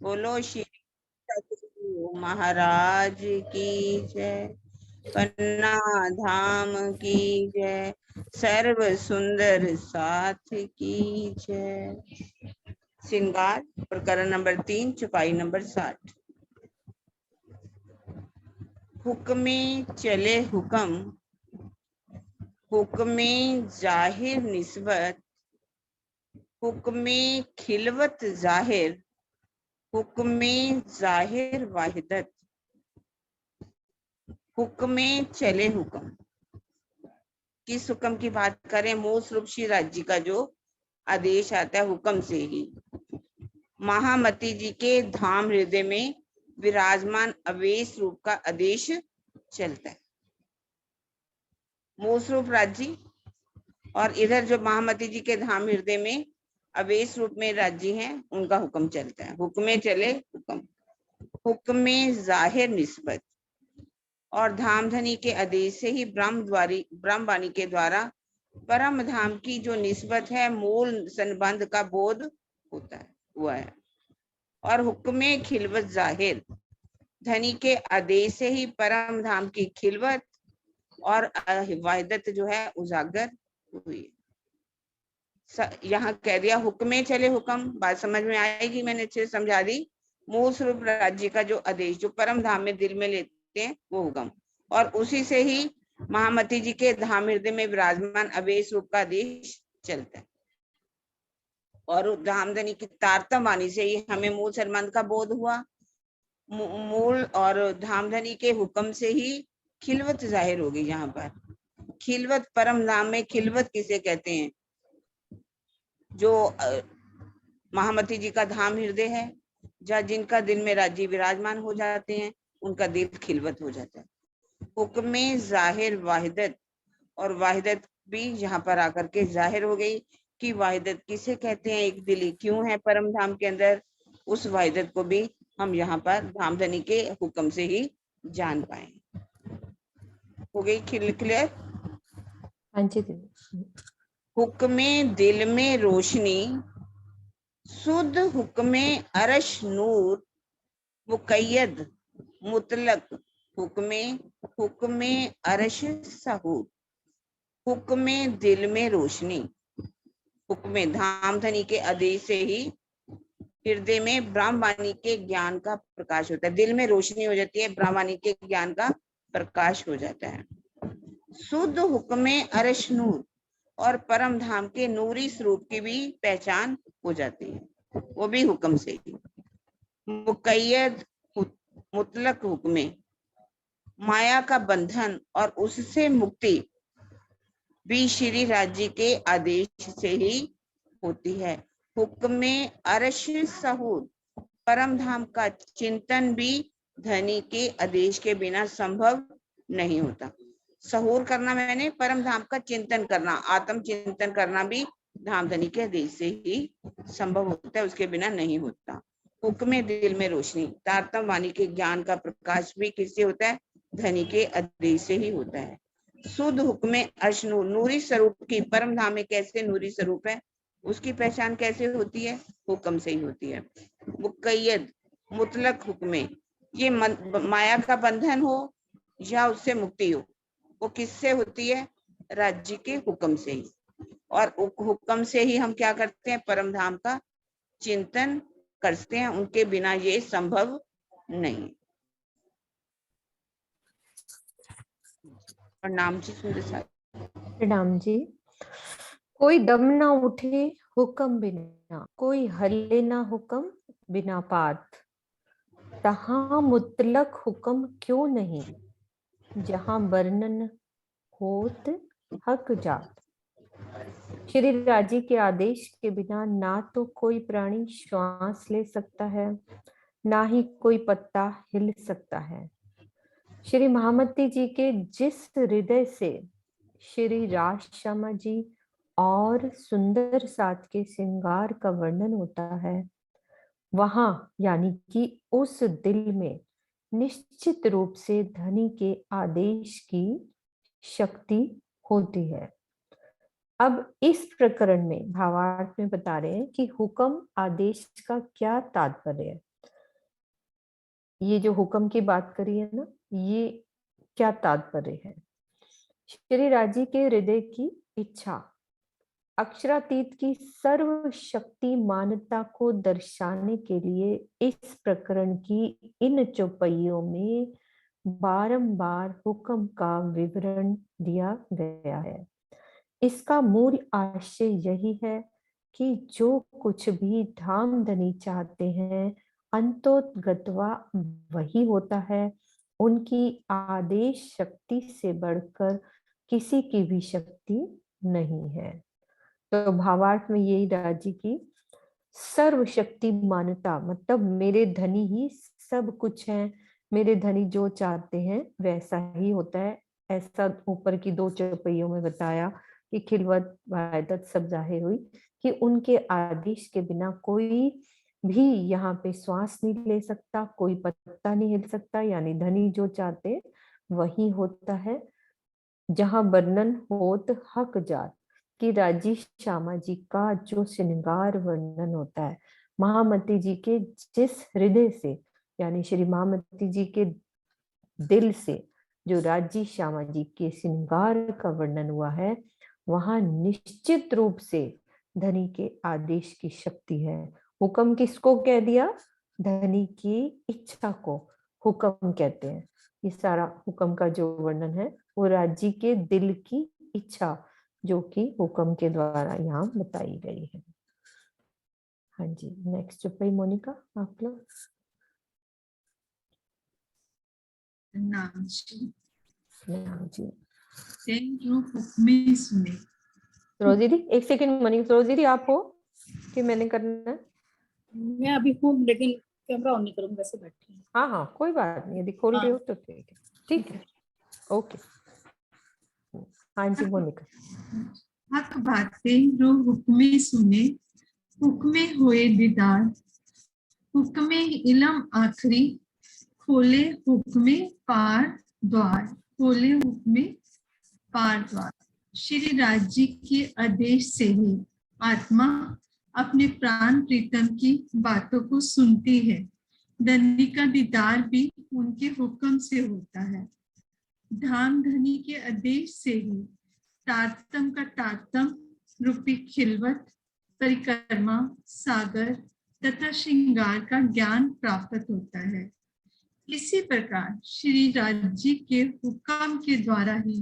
बोलो श्री सतगुरु महाराज की जय। पन्ना धाम की जय। सर्व सुंदर साथ की जय। श्रृंगार प्रकरण नंबर 3, चौपाई नंबर 60। हुक्मे चले हुक्म, हुक्मे जाहिर निस्बत, हुक्मे खिलवत जाहिर, हुक्मे जाहिर वाहिदत। हुक्मे चले हुक्म, किस हुक्म की बात करें? मूल रूप श्री राज्य का जो आदेश आता है हुक्म से ही महामती जी के धाम हृदय में विराजमान अवेश रूप का आदेश चलता है। मूल रूप राज्य और इधर जो महामती जी के धाम हृदय में अवेश रूप में राज्य हैं उनका हुक्म चलता है। हुक्मे चले हुक्म, हुक्मे जाहिर निस्बत, और धामधनी के आदेश से ही ब्रह्मवाणी के द्वारा परम धाम की जो निस्बत है, मूल संबंध का बोध होता है हुआ है। और हुक्मे खिलवत जाहिर, धनी के आदेश से ही परम धाम की खिलवत और वाहिदत जो है उजागर हुई। यहाँ कह दिया हुक्मे चले हुक्म, बात समझ में आएगी? मैंने अच्छे से समझा दी। मूल स्वरूप राज्य का जो आदेश जो परम धाम में दिल में लेते हैं वो हुक्म, और उसी से ही महामती जी के धाम हृदय में विराजमान अवेश रूप का आदेश चलता है। और धामधनी की तारतम वाणी से ही हमें मूल संबंध का बोध हुआ। मूल और धामधनी के हुक्म से ही खिलवत जाहिर होगी। यहाँ पर खिलवत, परम धाम में खिलवत किसे कहते हैं? जो महामती जी का धाम हृदय है, जहाँ जिनका दिल में राज्य विराजमान हो जाते हैं उनका दिल खिलवत हो जाता है। हुक्मे जाहिर वाहिदत, और वाहिदत भी यहाँ पर आकर के जाहिर हो गई कि वाहिदत किसे कहते हैं, एक दिल क्यों है परम धाम के अंदर। उस वाहिदत को भी हम यहाँ पर धामधनी के हुक्म से ही जान पाए। हो गई क्लियर? हाँ जी। हुक्मे दिल में रोशनी, शुद्ध हुक्मे अरश नूर, मुकैयद मुतलक हुक्मे, हुक्मे अरश सहूर। हुक्मे दिल में रोशनी, हुक्मे धामधनी के आदेश से ही हृदय में ब्रह्मवाणी के ज्ञान का प्रकाश होता है। दिल में रोशनी हो जाती है, ब्रह्मवाणी के ज्ञान का प्रकाश हो जाता है। शुद्ध हुक्मे अरश नूर, और परम धाम के नूरी स्वरूप की भी पहचान हो जाती है, वो भी हुक्म से ही। मुकैयद मुतलक हुक्मे, माया का बंधन और उससे मुक्ति भी श्री राज्य के आदेश से ही होती है। हुक्मे अरश सहूर, परम धाम का चिंतन भी धनी के आदेश के बिना संभव नहीं होता। सहूर करना मैंने परम धाम का चिंतन करना, आत्म चिंतन करना भी धाम धनी के आदेश से ही संभव होता है, उसके बिना नहीं होता। हुक्मे दिल में रोशनी, तारतम वाणी के ज्ञान का प्रकाश भी किससे होता है? धनी के आदेश से ही होता है। शुद्ध हुक्मे अशनूर, नूरी स्वरूप की परम धाम में कैसे नूरी स्वरूप है उसकी पहचान कैसे होती है? हुक्म से ही होती है। मुकैयद मुतलक हुक्मे, ये माया का बंधन हो या उससे मुक्ति हो, वो किससे होती है? राज्य के हुक्म से ही। और हुक्म से ही हम क्या करते हैं? परम धाम का चिंतन करते हैं, उनके बिना ये संभव नहीं। प्रणाम जी सुंदर साहब। प्रणाम जी। कोई दम ना उठे हुक्म बिना, कोई हल्ले ना हुक्म बिना पात, तहां मुतलक हुक्म क्यों नहीं, जहां वर्णन होत हक जात। श्री राजी के आदेश के बिना ना तो कोई प्राणी श्वास ले सकता है, ना ही कोई पत्ता हिल सकता है। श्री महामती जी के जिस हृदय से श्री राज श्यामा जी और सुंदर साथ के श्रृंगार का वर्णन होता है, वहां यानी कि उस दिल में निश्चित रूप से धनी के आदेश की शक्ति होती है। अब इस प्रकरण में भावार्थ में बता रहे हैं कि हुक्म आदेश का क्या तात्पर्य है। ये जो हुक्म की बात करी है ना, ये क्या तात्पर्य है? श्री राजी के हृदय की इच्छा अक्षरातीत की सर्वशक्ति मानता को दर्शाने के लिए इस प्रकरण की इन चौपाइयों में बारंबार हुक्म का विवरण दिया गया है। इसका मूल आशय यही है कि जो कुछ भी धामधनी चाहते हैं अंतोगत्वा वही होता है। उनकी आदेश शक्ति से बढ़कर किसी की भी शक्ति नहीं है। तो भावार्थ में यही राजी की सर्वशक्ति मानता मतलब मेरे धनी ही सब कुछ है, मेरे धनी जो चाहते हैं वैसा ही होता है। ऐसा ऊपर की 2 चौपाइयों में बताया कि खिलवत वायदत सब जाहिर हुई कि उनके आदेश के बिना कोई भी यहाँ पे श्वास नहीं ले सकता, कोई पत्ता नहीं हिल सकता, यानी धनी जो चाहते वही होता है। जहाँ वर्णन होत हक जात कि राजी श्यामा जी का जो श्रृंगार वर्णन होता है, महामती जी के जिस हृदय से यानी श्री महामती जी के दिल से जो राजी श्यामा जी के श्रृंगार का वर्णन हुआ है, वहां निश्चित रूप से धनी के आदेश की शक्ति है। हुक्म किसको कह दिया? धनी की इच्छा को हुक्म कहते हैं। ये सारा हुक्म का जो वर्णन है वो राजी के दिल की इच्छा जो कि हुक्म के द्वारा यहाँ बताई गई है। हाँ जी, नेक्स्ट चौपाई मोनिका आप लोग। नाम जी जी जो हुक्में सुने। रोजी दी एक सेकंड, मोनिका रोजी दी आप हो कि मैंने करना है? मैं अभी हूँ लेकिन कैमरा ऑन नहीं करूँगी, वैसे बैठी हूँ। हाँ हाँ कोई बात नहीं, यदि खोल रहे हो तो ठीक है, ठीक है, ओके। हाँ जी मोनिका। हक बातें जो हुक्में सुने, हुक्में होए दीदार, हुक्में इलम आखरी, खोले हुक्में पार द्वार, खोले हुक्में पार द्वार। श्री राज जी के आदेश से ही आत्मा अपने प्राण प्रीतम की बातों को सुनती है। धनी का दीदार भी उनके हुक्म से होता है। धाम धनी के आदेश से ही तारतम का तारतम रूपी खिलवत, परिक्रमा, सागर तथा श्रृंगार का ज्ञान प्राप्त होता है। इसी प्रकार श्री राज जी के हुक्म के द्वारा ही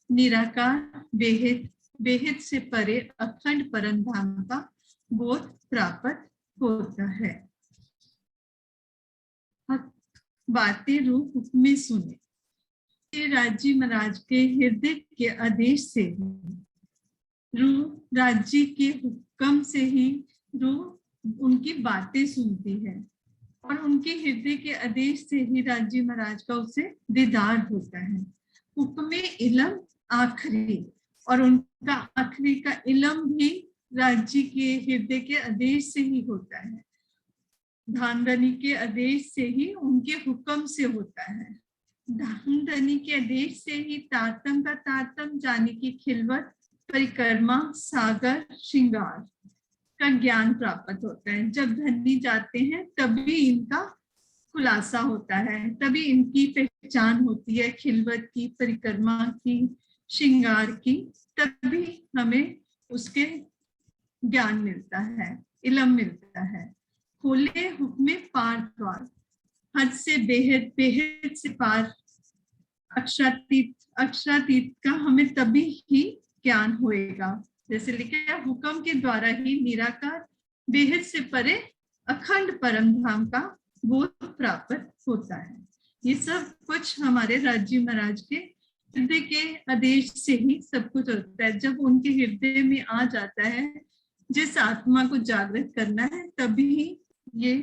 निराकार बेहद बेहद से परे अखंड परम धाम का बोध प्राप्त होता है। बातें रूप हुक्में सुने। श्री राजी महाराज के हृदय के आदेश से रूह राजी के हुक्म से ही रूह उनकी बातें सुनती है और उनके हृदय के आदेश से ही राजी महाराज का उसे दीदार होता है। हुक्मे इलम आखिरी और उनका आखिरी का इलम भी राजी के हृदय के आदेश से ही होता है। धामधनी के आदेश से ही उनके हुक्म से होता है। धामधनी के आदेश से ही तारतम का तारतम जाने की खिलवत, परिक्रमा, सागर, श्रृंगार का ज्ञान प्राप्त होता है। जब धनी जाते हैं तभी इनका खुलासा होता है, तभी इनकी पहचान होती है, खिलवत की, परिक्रमा की, श्रृंगार की, तभी हमें उसके ज्ञान मिलता है, इलम मिलता है। खोले हुक्मे पार द्वार, हद से बेहद, बेहद से पार, अक्षरातीत, अक्षरातीत का हमें तभी ही ज्ञान होएगा। जैसे लिखा है, हुक्म के द्वारा ही निराकार बेहद से परे अखंड परम धाम का बोध प्राप्त होता है। ये सब कुछ हमारे राजी महाराज के हृदय के आदेश से ही सब कुछ होता है। जब उनके हृदय में आ जाता है जिस आत्मा को जागृत करना है, तभी ये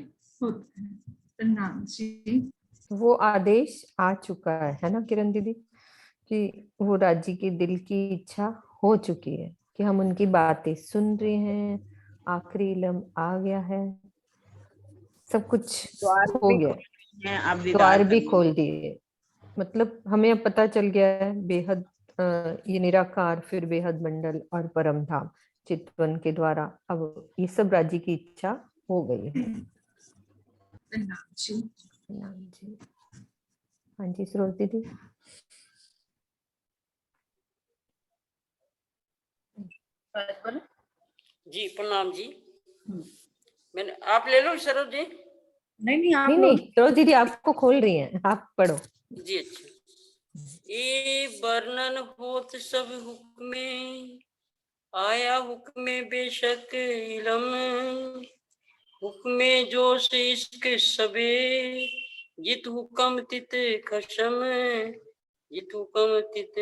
होता है। प्रणाम जी। वो आदेश आ चुका है ना किरण दीदी, कि वो राजी के दिल की इच्छा हो चुकी है कि हम उनकी बातें सुन रहे हैं, आखिरी इलम आ गया है, सब कुछ हो गया, द्वार भी खोल दिए। मतलब हमें अब पता चल गया है बेहद, ये निराकार, फिर बेहद मंडल और परम धाम चितवन के द्वारा अब ये सब राजी की इच्छा हो गई है। प्रणाम जी। हाँ जी सरोज दीदी। जी प्रणाम जी। मैंने आप ले लो सरोज जी। नहीं आप नहीं नहीं सरोज दीदी आपको खोल रही हैं, आप पढ़ो जी अच्छा। ये वर्णन होत सब हुक्मे, आया हुक्मे बेशक इलम, हुक्मे जोश इश्क सबे, जित हुक्म तित खशम, जित हुक्म तित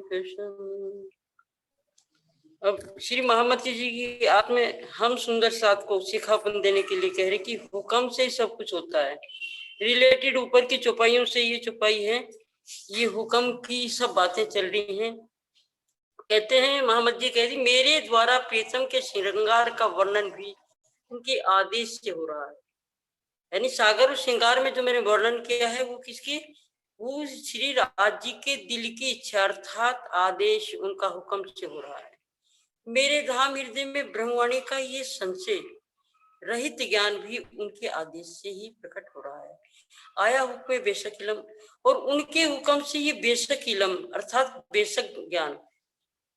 खशम। अब श्री महामती जी की आत्म में हम सुंदर साथ को शिखापन देने के लिए कह रहे कि हुक्म से ही सब कुछ होता है। रिलेटेड ऊपर की चौपाइयों से ये चौपाई है, ये हुक्म की सब बातें चल रही हैं। कहते हैं महामती जी कहती मेरे द्वारा प्रीतम के श्रृंगार का वर्णन भी उनके आदेश से हो रहा है। यानी सागर और श्रृंगार में जो मैंने वर्णन किया है वो किसकी, वो श्री राज जी के दिल की इच्छा अर्थात आदेश उनका हुक्म से हो रहा है। मेरे धाम हृदय में ब्रह्मवाणी का ये संशय रहित ज्ञान भी उनके आदेश से ही प्रकट हो रहा है। आया हुक्म बेशक इलम, और उनके हुक्म से ये बेशक इलम अर्थात बेशक ज्ञान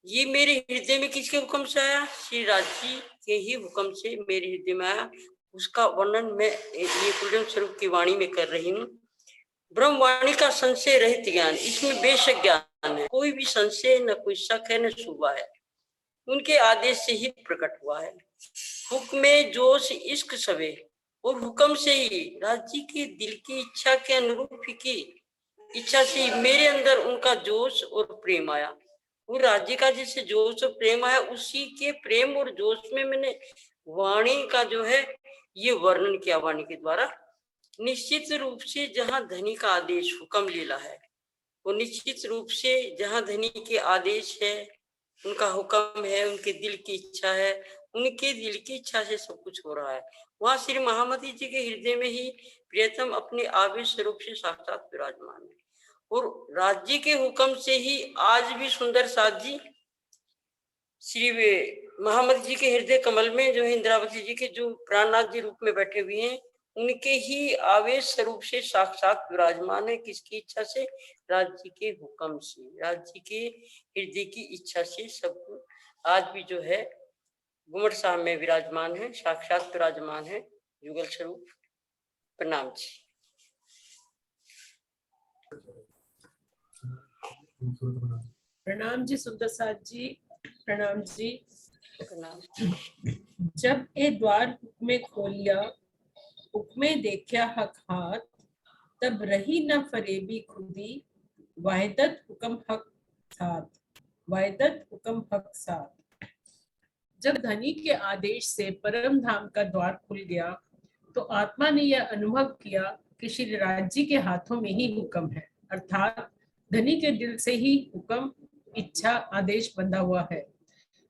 ये मेरे हृदय में किसके हुक्म से आया, श्री राज जी के ही हुक्म से मेरे हृदय में आया। उसका वर्णन मैं ये कुलम स्वरूप की वाणी में कर रही हूँ। ब्रह्मवाणी का संशय रहित ज्ञान, इसमें बेशक ज्ञान है, कोई भी संशय न कोई शक है न शुबा है, उनके आदेश से ही प्रकट हुआ है। हुक्म जोश इश्क सवे, और हुक्म से ही राज जी के दिल की इच्छा के अनुरूप ही की इच्छा से मेरे अंदर उनका जोश और प्रेम आया। वो राज्य का जिससे जोश और प्रेम आया, उसी के प्रेम और जोश में मैंने वाणी का जो है ये वर्णन किया वाणी के द्वारा। निश्चित रूप से जहाँ धनी का आदेश हुक्म लीला है, वो निश्चित रूप से जहाँ धनी के आदेश है, उनका हुक्म है, उनके दिल की इच्छा है, उनके दिल की इच्छा से सब कुछ हो रहा है। वहां श्री महामती जी के हृदय में ही प्रियतम अपने आवेश स्वरूप से साक्षात विराजमान है, और राज्य के हुक्म से ही आज भी सुंदर साथ जी श्री महामती जी के हृदय कमल में जो है इंद्रावती जी के जो प्राणनाथ जी रूप में बैठे हुए हैं, उनके ही आवेश स्वरूप से साक्षात विराजमान है। किसकी इच्छा से, राज्य के हुक्म से, राज्य के हृदय की इच्छा से सब आज भी जो है गुमट साहब में विराजमान है, साक्षात विराजमान है युगल स्वरूप। प्रणाम जी। प्रणाम जी सुंदर साथ जी। प्रणाम जी। प्रणाम। जब ए द्वार हुक्मे खोलिया, हुक्मे देखा हक हाथ, तब रही न फरेबी खुदी, वाहिदत हुक्म हक साथ, वाहिदत हुक्म हक साथ। जब धनी के आदेश से परम धाम का द्वार खुल गया, तो आत्मा ने यह अनुभव किया कि श्री राज जी के हाथों में ही हुक्म है, अर्थात धनी के दिल से ही हुक्म, इच्छा, आदेश बंधा हुआ है।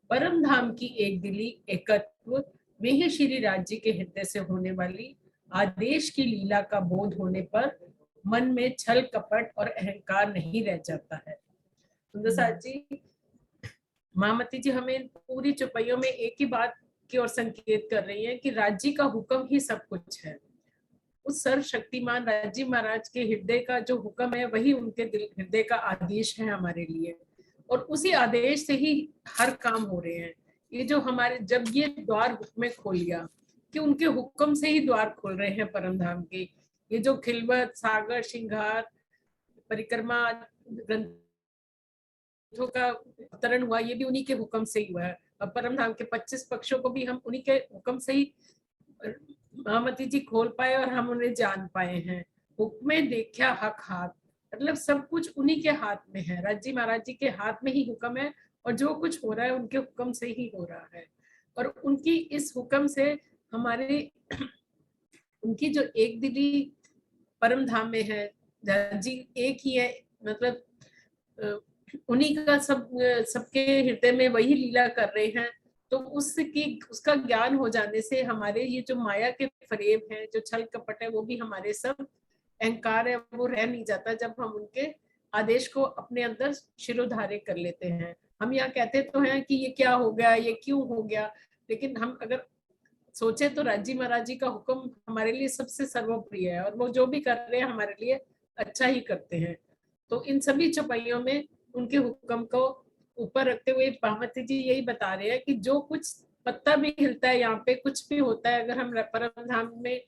परम धाम की एक दिली एकत्व में ही श्री राज जी के हृदय से होने वाली आदेश की लीला का बोध होने पर मन में छल कपट और अहंकार नहीं रह जाता है। सुंदर साथ जी, महामती जी हमें पूरी चौपाइयों में एक ही बात की ओर संकेत कर रही है कि राज्य का हुक्म ही सब कुछ है। उस सर्वशक्तिमान राज्य महाराज के हृदय का जो हुक्म है वही उनके दिल हृदय का आदेश है हमारे लिए, और उसी आदेश से ही हर काम हो रहे हैं। ये जो हमारे जब ये द्वार हुक्म खोल लिया कि उनके हुक्म से ही द्वार खोल रहे हैं परम धाम के। ये जो खिलवत, सागर, श्रृंगार, परिक्रमा ग्रंथों का अवतरण हुआ, ये भी उन्हीं के हुक्म से ही हुआ है। और परम धाम के 25 पक्षों को भी हम उन्हीं के हुक्म से ही महामती जी खोल पाए और हम उन्हें जान पाए हैं। हुक्मे देखा हक हाथ, मतलब सब कुछ उन्हीं के हाथ में है। राज्य महाराज जी के हाथ में ही हुक्म है, और जो कुछ हो रहा है उनके हुक्म से ही हो रहा है। और उनकी इस हुक्म से हमारे उनकी जो एक दिली परम धाम में है, जी एक ही है, मतलब उन्हीं का सबके हृदय में वही लीला कर रहे हैं। तो उसका ज्ञान हो जाने से हमारे ये जो माया के फरेब हैं, जो छल कपट है, वो भी हमारे सब अहंकार है वो रह नहीं जाता जब हम उनके आदेश को अपने अंदर शिरोधार्य कर लेते हैं। हम यहाँ कहते तो हैं कि ये क्या हो गया, ये क्यों हो गया, लेकिन हम अगर सोचे तो राजी महाराज जी का हुक्म हमारे लिए सबसे सर्वप्रिय है, और वो जो भी कर रहे हैं हमारे लिए अच्छा ही करते हैं। तो इन सभी चौपाइयों में उनके हुक्म को ऊपर रखते हुए पार्वती जी यही बता रहे हैं कि जो कुछ पत्ता भी हिलता है, यहाँ पे कुछ भी होता है, अगर हम परम धाम में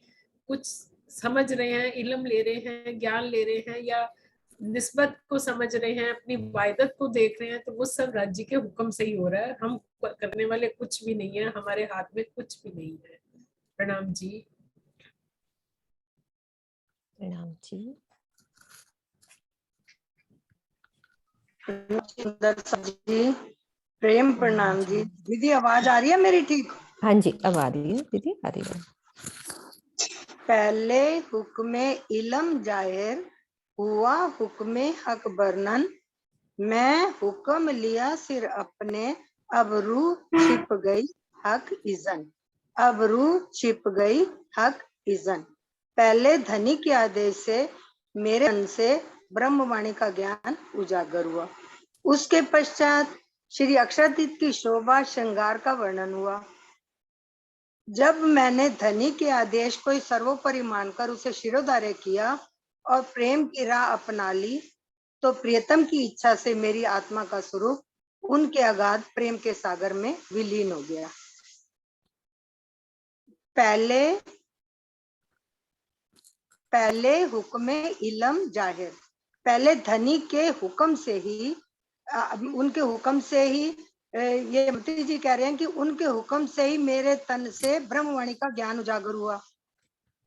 कुछ समझ रहे हैं, इल्म ले रहे हैं, ज्ञान ले रहे हैं, या निस्बत को समझ रहे हैं, अपनी वायदत को देख रहे हैं, तो वो सब राज्य के हुक्म से ही हो रहा है। हम करने वाले कुछ भी नहीं है, हमारे हाथ में कुछ भी नहीं है। प्रणाम जी। प्रणाम जी। सुंदर जी, प्रेम प्रणाम जी। दीदी आवाज आ रही है मेरी ठीक? हाँ जी, अब आ रही है दीदी, आ रही है। पहले हुक्मे इलम जाहिर हुआ हुक्मे हक बरनन, मैं हुक्म लिया सिर अपने, अब रूह छिप गई हक इज़न। अब रूह छिप गई हक इज़न। पहले धनी के आदेश से मेरे मन से ब्रह्मवाणी का ज्ञान उजागर हुआ। उसके पश्चात श्री अक्षरातीत की शोभा श्रृंगार का वर्णन हुआ। जब मैंने धनी के आदेश को सर्वोपरि मानकर उसे शिरोधार्य किया और प्रेम की राह अपना ली, तो प्रियतम की इच्छा से मेरी आत्मा का स्वरूप उनके अगाध प्रेम के सागर में विलीन हो गया। पहले हुक्मे इलम जाहिर, पहले धनी के हुक्म से ही, उनके हुक्म से ही, ये मती जी कह रहे हैं कि उनके हुक्म से ही मेरे तन से ब्रह्मवाणी का ज्ञान उजागर हुआ।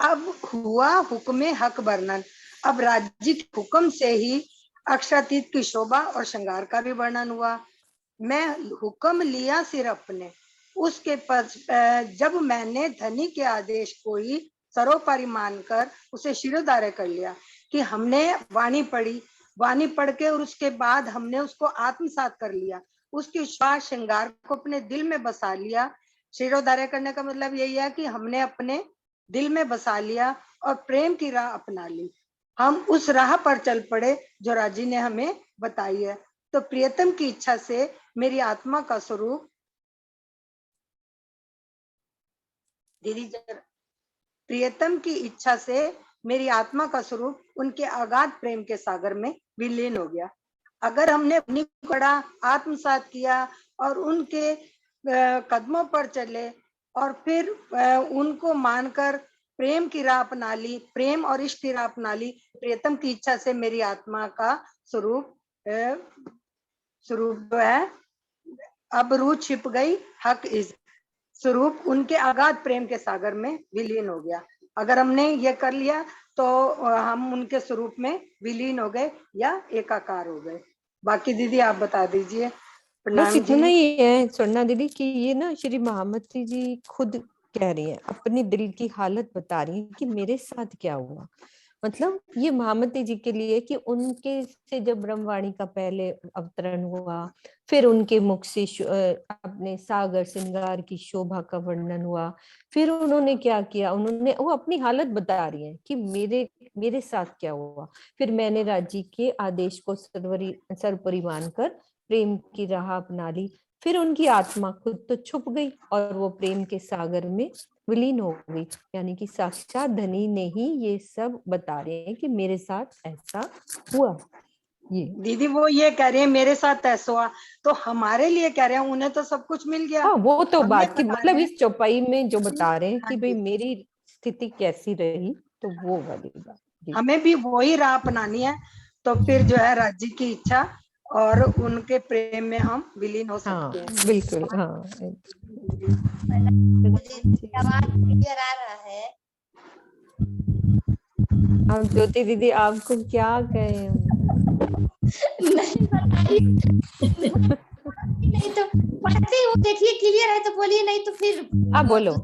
अब हुआ हुक्मे हक वर्णन, अब राज्य के हुक्म से ही अक्षरातीत की शोभा और श्रृंगार का भी वर्णन हुआ। मैं हुक्म लिया सिर अपने, उसके जब मैंने धनी के आदेश को ही सर्वोपरि मानकर उसे शिरोधार्य कर लिया कि हमने वाणी पढ़ी, वाणी पढ़ के और उसके बाद हमने उसको आत्मसात कर लिया, उसकी शोभा श्रृंगार को अपने दिल में बसा लिया। शिरोधार्य करने का मतलब यही है कि हमने अपने दिल में बसा लिया और प्रेम की राह अपना ली। हम उस राह पर चल पड़े जो राजी ने हमें बताई है। तो प्रियतम की इच्छा से मेरी आत्मा का स्वरूप, दीदी प्रियतम की इच्छा से मेरी आत्मा का स्वरूप उनके अगाध प्रेम के सागर में विलीन हो गया। अगर हमने अपनी पढ़ा, आत्मसात किया और उनके कदमों पर चले और फिर उनको मानकर प्रेम की राह अपना ली, प्रेम और इश्क की राह अपना ली, प्रियतम की इच्छा से मेरी आत्मा का स्वरूप जो है, अब रूह छिप गई हक इज, स्वरूप उनके अगाध प्रेम के सागर में विलीन हो गया। अगर हमने ये कर लिया तो हम उनके स्वरूप में विलीन हो गए या एकाकार हो गए। बाकी दीदी आप बता दीजिए। बस इतना ही है स्वर्णा दीदी कि ये ना श्री महामती जी खुद कह रही है, अपनी दिल की हालत बता रही है कि मेरे साथ क्या हुआ। मतलब ये महामती जी के लिए कि उनके से जब ब्रह्मवाणी का पहले अवतरण हुआ, फिर उनके मुख से अपने सागर श्रृंगार की शोभा का वर्णन हुआ, फिर उन्होंने क्या किया, उन्होंने वो अपनी हालत बता रही है कि मेरे साथ क्या हुआ। फिर मैंने राज्य के आदेश को सर्वोपरि मानकर प्रेम की राह अपना ली, फिर उनकी आत्मा खुद तो छुप गई और वो प्रेम के सागर में विलीन हो गई। यानी कि साक्षात धनी ने ही ये सब बता रहे हैं कि मेरे साथ ऐसा हुआ। ये दीदी वो ये कह रहे हैं मेरे साथ ऐसा हुआ, तो हमारे लिए कह रहे हैं उन्हें तो सब कुछ मिल गया। हाँ, वो तो बात की मतलब हैं, इस चौपाई में जो बता रहे हैं कि हाँ भाई मेरी स्थिति कैसी रही, तो वो वाली बात। हमें भी वही राह अपनानी है, तो फिर जो है राज्य की इच्छा और उनके प्रेम में हम विलीन हो सकते हैं। हाँ बिल्कुल, हाँ। आवाज क्लियर आ रहा है? अब ज्योति दीदी आपको क्या कहे? नहीं बताइए। नहीं तो पढ़ते हो, देखिए क्लियर है तो बोलिए, नहीं तो फिर आप बोलो,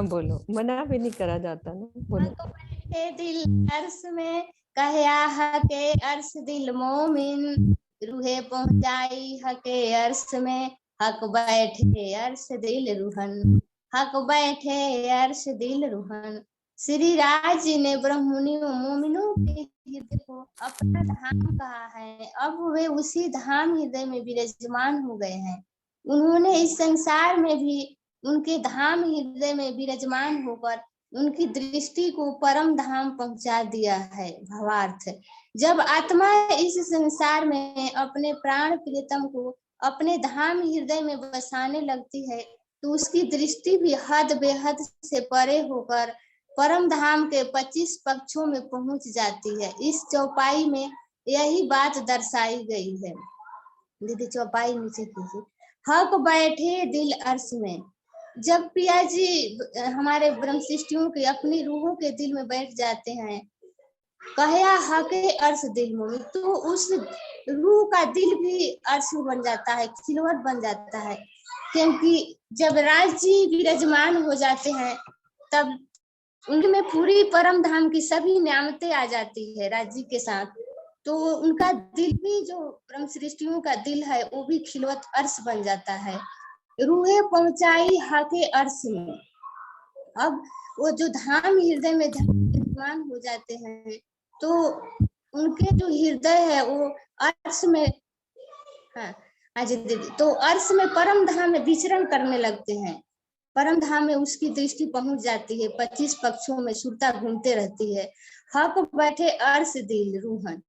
बोलो, मना भी नहीं करा जाता ना, बोलो। तो बैठे दिल अर्श में कहया हके अर्श दिल मोमिन, रूहे पहुंचाई हके अर्श में हक बैठे अर्श दिल रूहन, हक बैठे अर्श दिल रूहन। श्री राज जी ने ब्रह्ममुनियों मोमिनों के हृदय को अपना धाम कहा है। अब वे उसी धाम हृदय में विराजमान हो गए हैं। उन्होंने इस संसार में भी उनके धाम हृदय में विराजमान होकर उनकी दृष्टि को परम धाम पहुंचा दिया है। भावार्थ, जब आत्मा इस संसार में अपने प्राण प्रियतम को अपने धाम हृदय में बसाने लगती है तो उसकी दृष्टि भी हद बेहद से परे होकर परम धाम के 25 पक्षों में पहुंच जाती है। इस चौपाई में यही बात दर्शाई गई है। दीदी चौपाई नीचे कीजिए। हक बैठे दिल अर्श में, जब पिया जी हमारे ब्रह्म सृष्टियों के अपनी रूहों के दिल में बैठ जाते हैं, कहया हके अर्श दिल में, तो उस रूह का दिल भी अर्श बन जाता है, खिलवट बन जाता है। क्योंकि जब राज जी विराजमान हो जाते हैं तब उनमें पूरी परम धाम की सभी नियामतें आ जाती है राज जी के साथ, तो उनका दिल भी, जो ब्रह्म सृष्टियों का दिल है, वो भी खिलवत अर्श बन जाता है। रूहे पहुंचाई हाके अर्श में। अब वो जो धाम हृदय में विराजमान हो जाते हैं तो उनके जो हृदय है वो अर्श में, हाँ जी दीदी, तो अर्श में परम धाम में विचरण करने लगते हैं। परम धाम में उसकी दृष्टि पहुंच जाती है। 25 पक्षों में सुरता घूमते रहती है। हक बैठे अर्श दिल रूहन,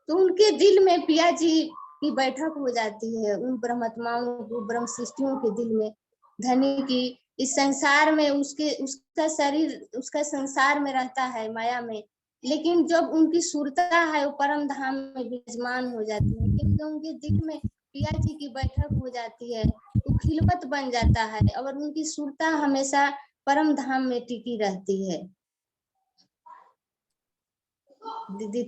तो उनके दिल में पिया जी की बैठक हो जाती है। उन ब्रह्मात्माओं को, ब्रह्म सृष्टियों के दिल में धनी की इस संसार में उसका शरीर उसका संसार में रहता है माया में, लेकिन जब उनकी सुरता है वो परम धाम में विराजमान हो जाती है, क्योंकि उनके दिल में पिया जी की बैठक हो जाती है, वो खिलवत बन जाता है और उनकी सुरता हमेशा परम धाम में टिकी रहती है। दीदी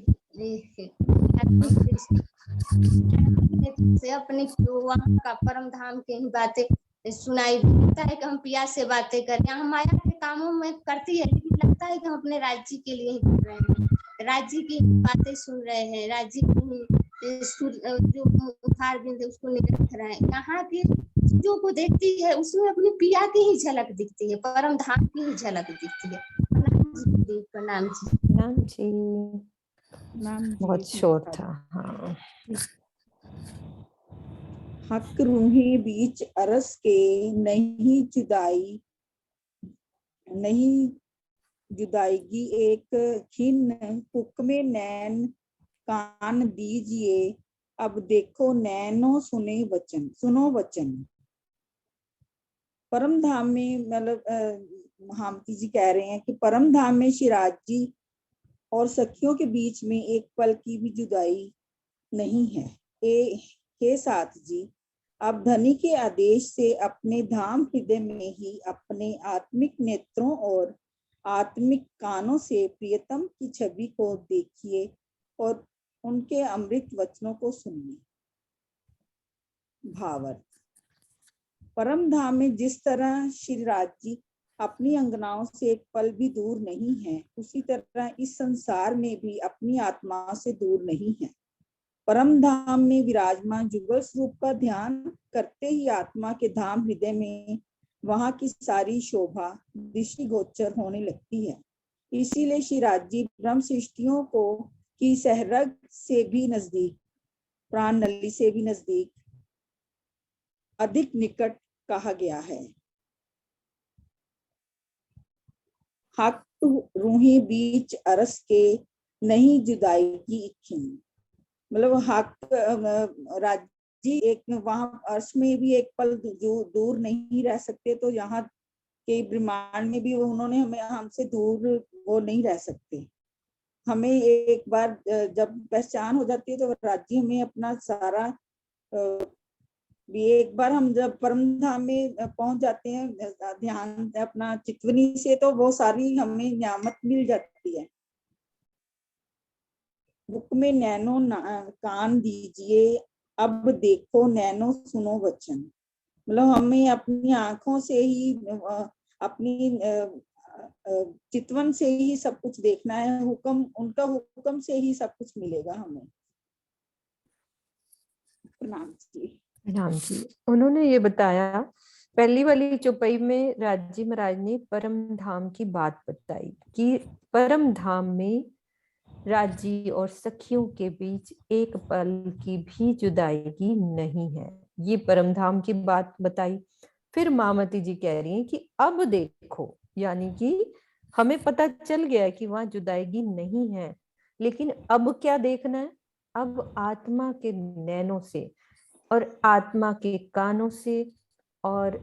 से अपने वहाँ का परम धाम के ही बातें सुनाई देता है कि हम पिया से बातें करें। हम माया के कामों में करती है, लेकिन लगता है कि हम अपने राज्य के लिए ही कर रहे हैं, राज्य की बातें सुन रहे हैं, राज्य की जो उखाड़ बिंद उसको निरख रहे हैं। यहाँ की चीजों को देखती है उसमें अपनी पिया की ही झलक दिखती है, परम धाम की ही झलक दिखती है। प्रणाम जी। प्रणाम जी। बहुत शोर था। हाँ, हक रूहे बीच अरस के, नहीं जुदाईगी एक खिन्न, हुक्मे नैन कान दीजिए, अब देखो नैनो सुनो वचन। परम धाम में, मतलब हामती जी कह रहे हैं कि परम धाम में शिराज जी और सखियों के बीच में एक पल की भी जुदाई नहीं है। हे साथ जी, अब धनी के आदेश से अपने धाम हृदय में ही अपने आत्मिक नेत्रों और आत्मिक कानों से प्रियतम की छवि को देखिए और उनके अमृत वचनों को सुनिए। भावार्थ, परम धाम में जिस तरह श्री राज जी अपनी अंगनाओं से एक पल भी दूर नहीं है, उसी तरह इस संसार में भी अपनी आत्मा से दूर नहीं है। परम धाम में विराजमान जुगल स्वरूप का ध्यान करते ही आत्मा के धाम हृदय में वहां की सारी शोभा दृष्टिगोचर होने लगती है। इसीलिए श्री राज जी ब्रह्म सृष्टियों को की सहरग से भी नजदीक, प्राण नली से भी नजदीक, अधिक निकट कहा गया है। हक रूही बीच अरस के, नहीं जुदाई की इच्छिन, मतलब हक राजी एक वहां अर्श में भी एक पल जो दूर नहीं रह सकते, तो यहाँ के ब्रह्मांड में भी उन्होंने हमें हमसे दूर वो नहीं रह सकते। हमें एक बार जब पहचान हो जाती है तो राजी हमें अपना सारा भी, एक बार हम जब परम धाम में पहुंच जाते हैं ध्यान अपना चितवनी से, तो वो सारी हमें नियामत मिल जाती है। हुक्मे नैनो कान दीजिए, अब देखो नैनो सुनो वचन, मतलब हमें अपनी आंखों से ही अपनी चितवन से ही सब कुछ देखना है। उनका हुक्म से ही सब कुछ मिलेगा हमें। प्रणाम जी। प्रणाम जी। उन्होंने ये बताया, पहली वाली चौपाई में राजी महाराज ने परम धाम की बात बताई कि परम धाम में राजी और सखियों के बीच एक पल की भी जुदाई नहीं है। ये परम धाम की बात बताई। फिर मामती जी कह रही हैं कि अब देखो, यानी कि हमें पता चल गया है कि वहां जुदाईगी नहीं है, लेकिन अब क्या देखना है? अब आत्मा के नैनों से और आत्मा के कानों से, और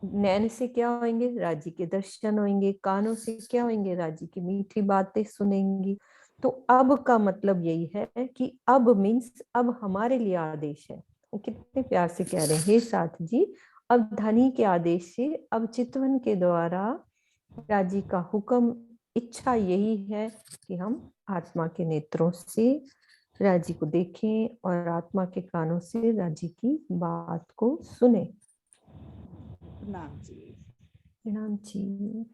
नैन से क्या होंगे? राजी के दर्शन होंगे, कानों से क्या होंगे? राजी की मीठी बातें सुनेंगी। तो अब का मतलब यही है कि अब मीन्स अब हमारे लिए आदेश है। वो कितने प्यार से कह रहे हैं, हे साथ जी, अब धनी के आदेश से, अब चितवन के द्वारा राजी का हुक्म, इच्छा यही है कि हम आत्मा के नेत्रों से राजी को देखें और आत्मा के कानों से राजी की बात को सुने। प्रणाम जी। प्रणाम जी।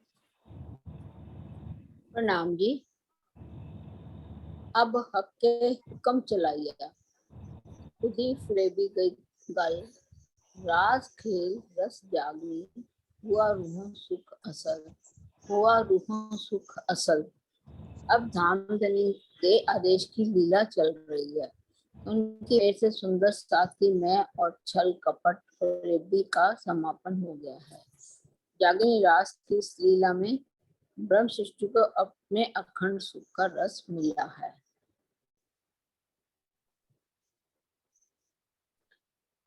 प्रणाम जी। अब हक के हुक्म चलाइया, खुदी फरेबी गई गल, राज खेल रस जागनी, हुआ रूहों सुख असल, हुआ रूहों सुख असल। अब धामधनी के आदेश की लीला चल रही है। उनकी मेर से सुंदर साथी मैं और छल कपट फरेबी का समापन हो गया है। जागनी रास की इस लीला में ब्रह्म सृष्टि को अपने अखंड सुख का रस मिला है।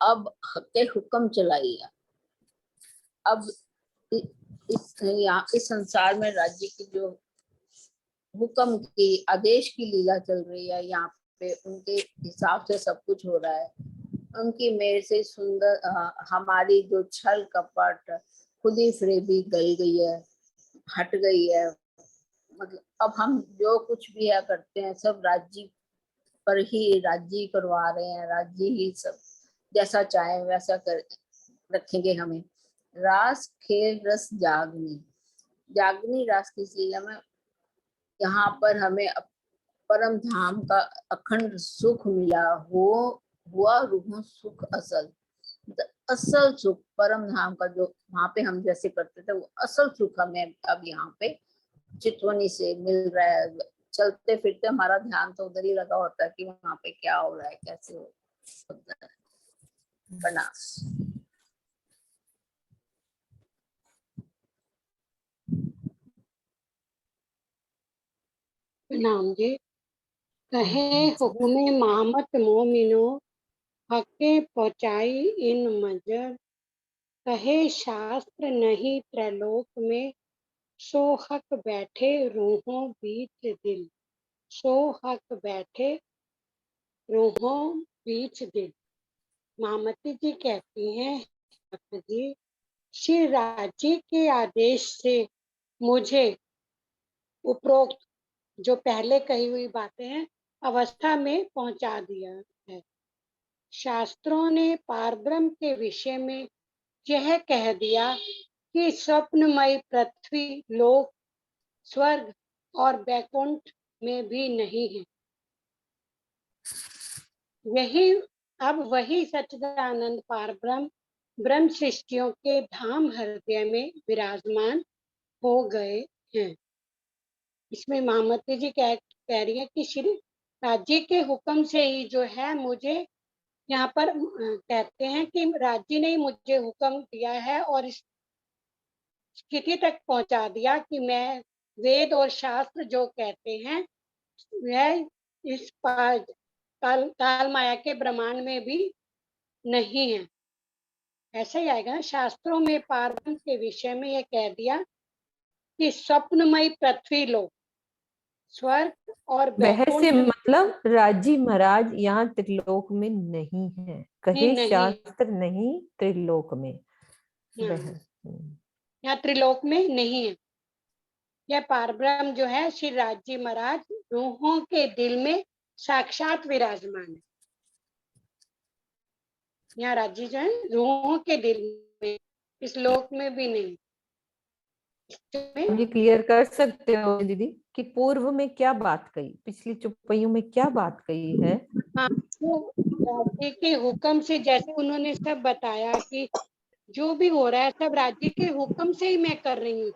अब हक के हुक्म चलाइए। अब इस संसार में राज्य की जो हुक्म की आदेश की लीला चल रही है, यहाँ पे उनके हिसाब से सब कुछ हो रहा है। उनकी मेर से सुंदर हमारी जो छल कपट खुदी फरेबी गल गई है, हट गई है। मतलब अब हम जो कुछ भी है करते हैं सब राज्य पर ही, राज्य करवा रहे हैं, राज्य ही सब जैसा चाहे वैसा कर रखेंगे हमें। रास खेल रस जागनी, जागनी रास की लीला में यहाँ पर हमें परम धाम का अखंड सुख मिला। हुआ रूहों सुख असल, असल सुख परम धाम का जो वहां पे हम जैसे करते थे वो असल सुख हमें अब यहाँ पे चितवनी से मिल रहा है। चलते फिरते हमारा ध्यान तो उधर ही लगा होता है कि वहां पे क्या हो रहा है, कैसे होता है। प्रणाम। प्रणाम जी। कहे हुक्मे महमत मोमिनो, हके पहुंचाई इन मजर, कहे शास्त्र नहीं त्रैलोक में, सो हक बैठे रूहों बीच दिल, सो हक बैठे रूहों बीच दिल। महामती जी कहती हैं, हक जी श्री राज्य के आदेश से मुझे उपरोक्त जो पहले कही हुई बातें हैं अवस्था में पहुंचा दिया है। शास्त्रों ने पारब्रह्म के विषय में यह कह दिया कि स्वप्नमय पृथ्वी, लोक, स्वर्ग और वैकुंठ में भी नहीं है। यही अब वही सच्चिदानंद पारब्रह्म ब्रह्म सृष्टियों के धाम हृदय में विराजमान हो गए हैं। इसमें महामती जी कह रही है कि श्री राज्य के हुक्म से ही जो है मुझे यहाँ पर कहते हैं कि राज्य ने मुझे हुक्म दिया है और इस स्थिति तक पहुंचा दिया कि मैं वेद और शास्त्र जो कहते हैं वह इस काल माया के ब्रह्मांड में भी नहीं है। ऐसा ही आएगा ना, शास्त्रों में पारब्रह्म के विषय में यह कह दिया कि स्वप्नमय पृथ्वी, लोक, स्वर्ग और वह से वैकुंठ मतलब राजी महाराज यहाँ त्रिलोक में नहीं है, कहे नहीं। शास्त्र नहीं त्रिलोक में। वह यहाँ त्रिलोक में नहीं है। यह पारब्रह्म जो है श्री राज्य महाराज रूहों के दिल में साक्षात विराजमान है। यहाँ राज्य जो है रूहों के दिल में, इस लोक में भी नहीं। ये क्लियर कर सकते हो दीदी कि पूर्व में क्या बात कही, पिछली चुप्पइयों में क्या बात कही है? हाँ, तो राज्य के हुक्म से जैसे उन्होंने सब बताया कि जो भी हो रहा है सब राज्य के हुक्म से ही मैं कर रही हूँ।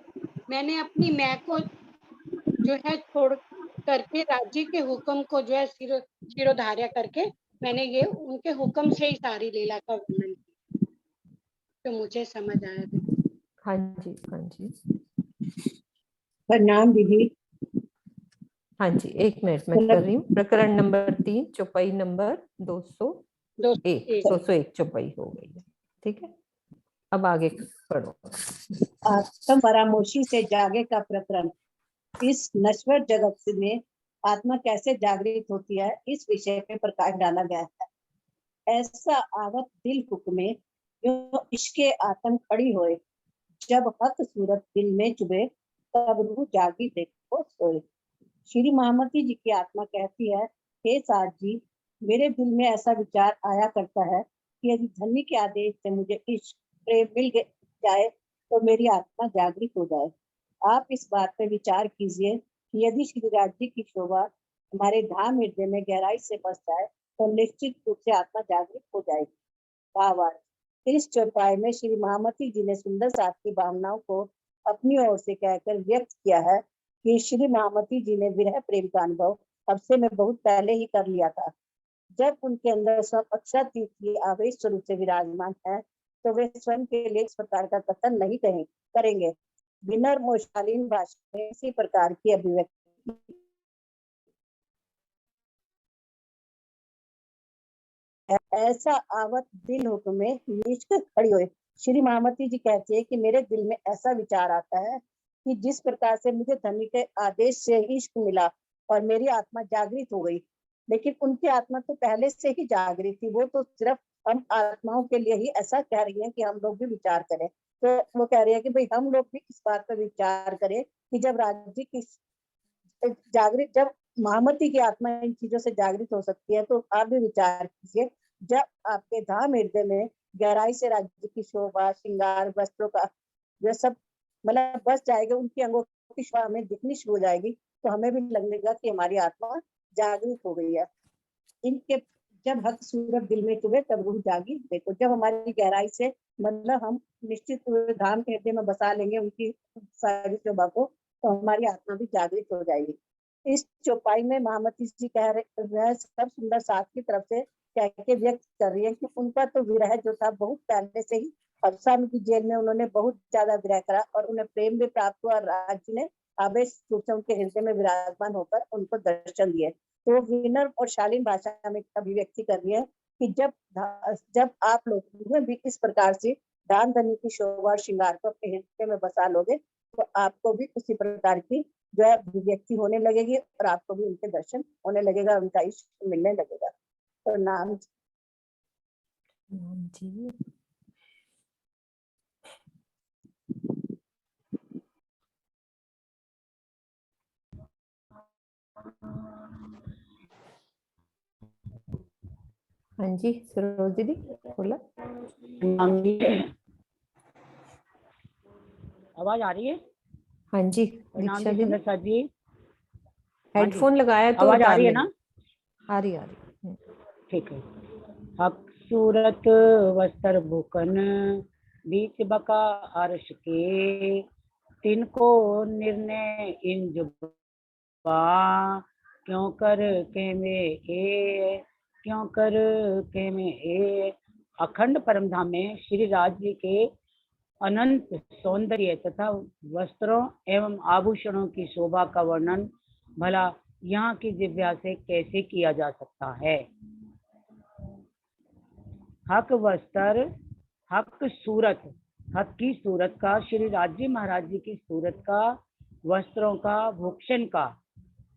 मैंने अपनी मैं को जो है छोड़ करके राज्य के हुक्म को जो है शिरोधार्य करके मैंने ये उनके हुक्म से ही सारी लीला का वर्णन किया। तो मुझे समझ आया दीदी। हाँ जी, हाँ जी, प्रणाम दीदी। हाँ जी, 1 मिनट में कर रही हूँ। प्रकरण नंबर 3, चौपाई नंबर 201, 201 चौपाई हो गई है। ठीक है, अब आगे पढ़ो। आत्म परामोशी से जागे का प्रकरण। इस नश्वर जगत में आत्मा कैसे जागृत होती है, इस विषय पे प्रकाश डाला गया है। ऐसा आवत दिल हुक्मे जो इश्के आत्म खड़ी होए, जब हक सूरत दिल में चुभे, तब रूह जागी देखो सोए। श्री महामती जी की आत्मा कहती है, हे साथ जी, मेरे दिल में ऐसा विचार आया करता है कि यदि धनी के आदेश से मुझे इश्क प्रेम मिल जाए तो मेरी आत्मा जागृत हो जाए। आप इस बात पर विचार कीजिए कि यदि श्री राज्य की शोभा हमारे धाम हृदय में गहराई से बस जाए तो निश्चित रूप से आत्मा जागृत हो जाएगी। भावार्थ। इस चौपाई में श्री महामती जी ने सुंदर साथ की भावनाओं को अपनी ओर से कहकर व्यक्त किया है कि श्री महामती जी ने विरह प्रेम का अनुभव अब से मैं बहुत पहले ही कर लिया था। जब उनके अंदर सब अक्षरातीत की आवेश स्वरूप से विराजमान है तो वे स्वयं के लिए इस प्रकार का कथन नहीं करेंगे। विनम्र और शालीन भाषा में इसी प्रकार की अभिव्यक्ति ऐसा आवत दिल हुक्म में इश्क खड़ी हुई। श्री महामती जी कहती है कि मेरे दिल में ऐसा विचार आता है कि जिस प्रकार से मुझे धनी के आदेश से इश्क मिला और मेरी आत्मा जागृत हो गई, लेकिन उनकी आत्मा तो पहले से ही जागृत थी। वो तो सिर्फ हम आत्माओं के लिए ही ऐसा कह रही हैं कि हम लोग भी विचार करें। तो वो कह रही है कि भाई हम लोग भी इस बात पर विचार करें कि जब राज्य की जागृत, जब महामती की आत्मा इन चीजों से जागृत हो सकती है तो आप भी विचार कीजिए, जब आपके धाम हृदय में गहराई से राज्य की शोभा, श्रृंगार, वस्त्रों का जो सब मतलब बस जाएगा, उनकी अंगों की शोभा हमें दिखनी शुरू हो जाएगी, तो हमें भी लगेगा कि हमारी आत्मा जागृत हो गई है। इनके जब हक सूरत दिल में चुभे तब रूह जागी देखो। जब हमारी गहराई से मतलब हम निश्चित धाम के हृदय में बसा लेंगे उनकी सारी शोभा को, तो हमारी आत्मा भी जागृत हो जाएगी। इस चौपाई में महामती जी कह रहे सब सुंदर साथ की तरफ से कह के व्यक्त कर रही है कि उनका तो विरह जो था बहुत पहले से ही, अफसाम की जेल में उन्होंने बहुत ज्यादा विरह करा और उन्हें प्रेम भी प्राप्त हुआ। राज्य ने आवेश रूप से उनके हृदय में विराजमान होकर उनको दर्शन दिए। तो विनम्र और शालीन भाषा में अभिव्यक्ति कर रही है कि जब आप लोग भी इस प्रकार से दान धनी की शोभा श्रृंगार को अपने हृदय में बसा लोगे तो आपको भी उसी प्रकार की जो है अभिव्यक्ति होने लगेगी और आपको भी उनके दर्शन होने लगेगा, उनका इश्क मिलने लगेगा। तो नाम जी। हाँ जी, सरोज दीदी बोला। आवाज आ रही है? हाँ जी, दीक्षा जी हेडफोन लगाया तो आवाज आ रही है ना? आ रही। ठीक है। हक सूरत वस्त्र भूकन बीच बका अर्श के, तिनको निर्णय इन जुबा, क्यों कर के में ए। अखंड परमधाम में श्री राज्य के अनंत सौंदर्य तथा वस्त्रों एवं आभूषणों की शोभा का वर्णन भला यहाँ की जिह्वा से कैसे किया जा सकता है। हक वस्त्र, हक सूरत, हक की सूरत का, श्री राज्य महाराज जी की सूरत का, वस्त्रों का, भूषण का,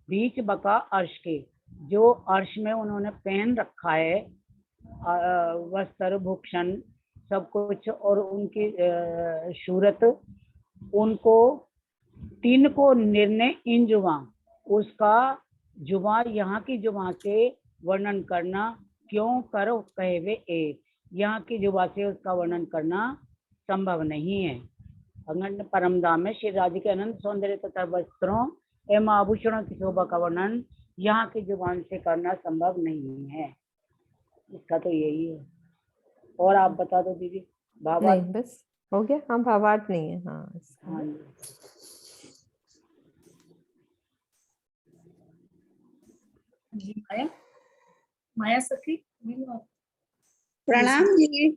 बीच बका अर्श के, जो अर्श में उन्होंने पहन रखा है वस्त्र भूषण सब कुछ, और उनकी सूरत, उनको तीन को निर्णय इन जुबा, उसका जुबा यहाँ की जुबा से वर्णन करना, क्यों करो कहवे ए, यहाँ की जुबा से उसका वर्णन करना संभव नहीं है। अखंड परमधाम में श्री राज्य के अनंत सौंदर्य तथा वस्त्रों एवं आभूषणों की शोभा का वर्णन यहाँ की जुबान से करना संभव नहीं है। इसका तो यही है। और आप बता दो दीदी भावार्थ। नहीं, बस हो गया। हाँ, भावार्थ नहीं है। हाँ, हाँ जी। माया सखी प्रणाम जी।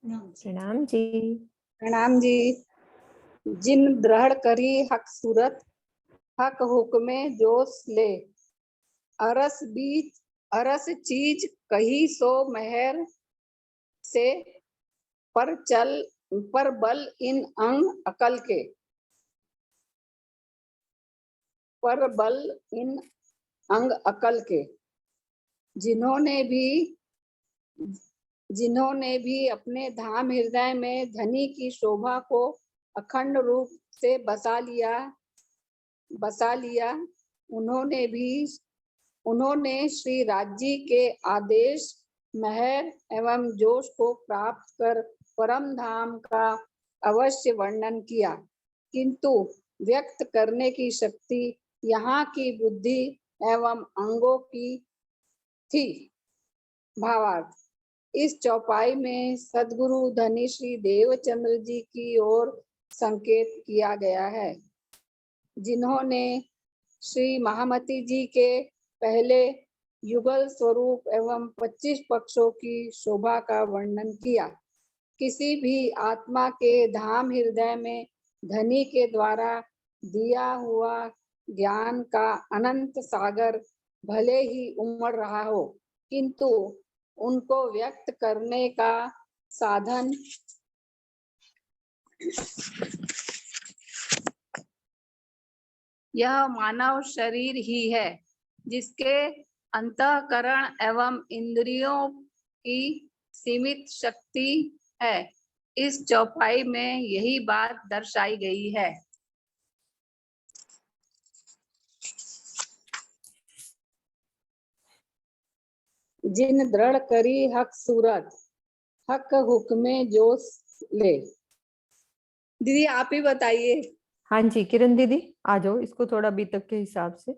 प्रणाम जी। प्रणाम जी। जिन दृढ़ करी हक सूरत, हक हुक्मे जोश ले, अरस चीज कही सो महर से, पर बल इन अंग अकल के, पर बल इन अंग अकल के। जिन्होंने भी अपने धाम हृदय में धनी की शोभा को अखंड रूप से बसा लिया, उन्होंने श्री राज्य के आदेश, महर एवं जोश को प्राप्त कर परम धाम का अवश्य वर्णन किया, किंतु व्यक्त करने की शक्ति यहाँ की बुद्धि एवं अंगों की थी। भावार्थ, इस चौपाई में सद्गुरु धनी श्री देवचंद्र जी की ओर संकेत किया गया है, जिन्होंने श्री महामती जी के पहले युगल स्वरूप एवं 25 पक्षों की शोभा का वर्णन किया। किसी भी आत्मा के धाम हृदय में धनी के द्वारा दिया हुआ ज्ञान का अनंत सागर भले ही उमड़ रहा हो, किंतु उनको व्यक्त करने का साधन यह मानव शरीर ही है, जिसके अंतःकरण एवं इंद्रियों की सीमित शक्ति है। इस चौपाई में यही बात दर्शाई गई है। जिन दृढ़ करी हक सूरत, हक हुक्मे जोश ले। दीदी आप ही बताइए। हाँ जी किरण दीदी आ जाओ, इसको थोड़ा बीतक के हिसाब से।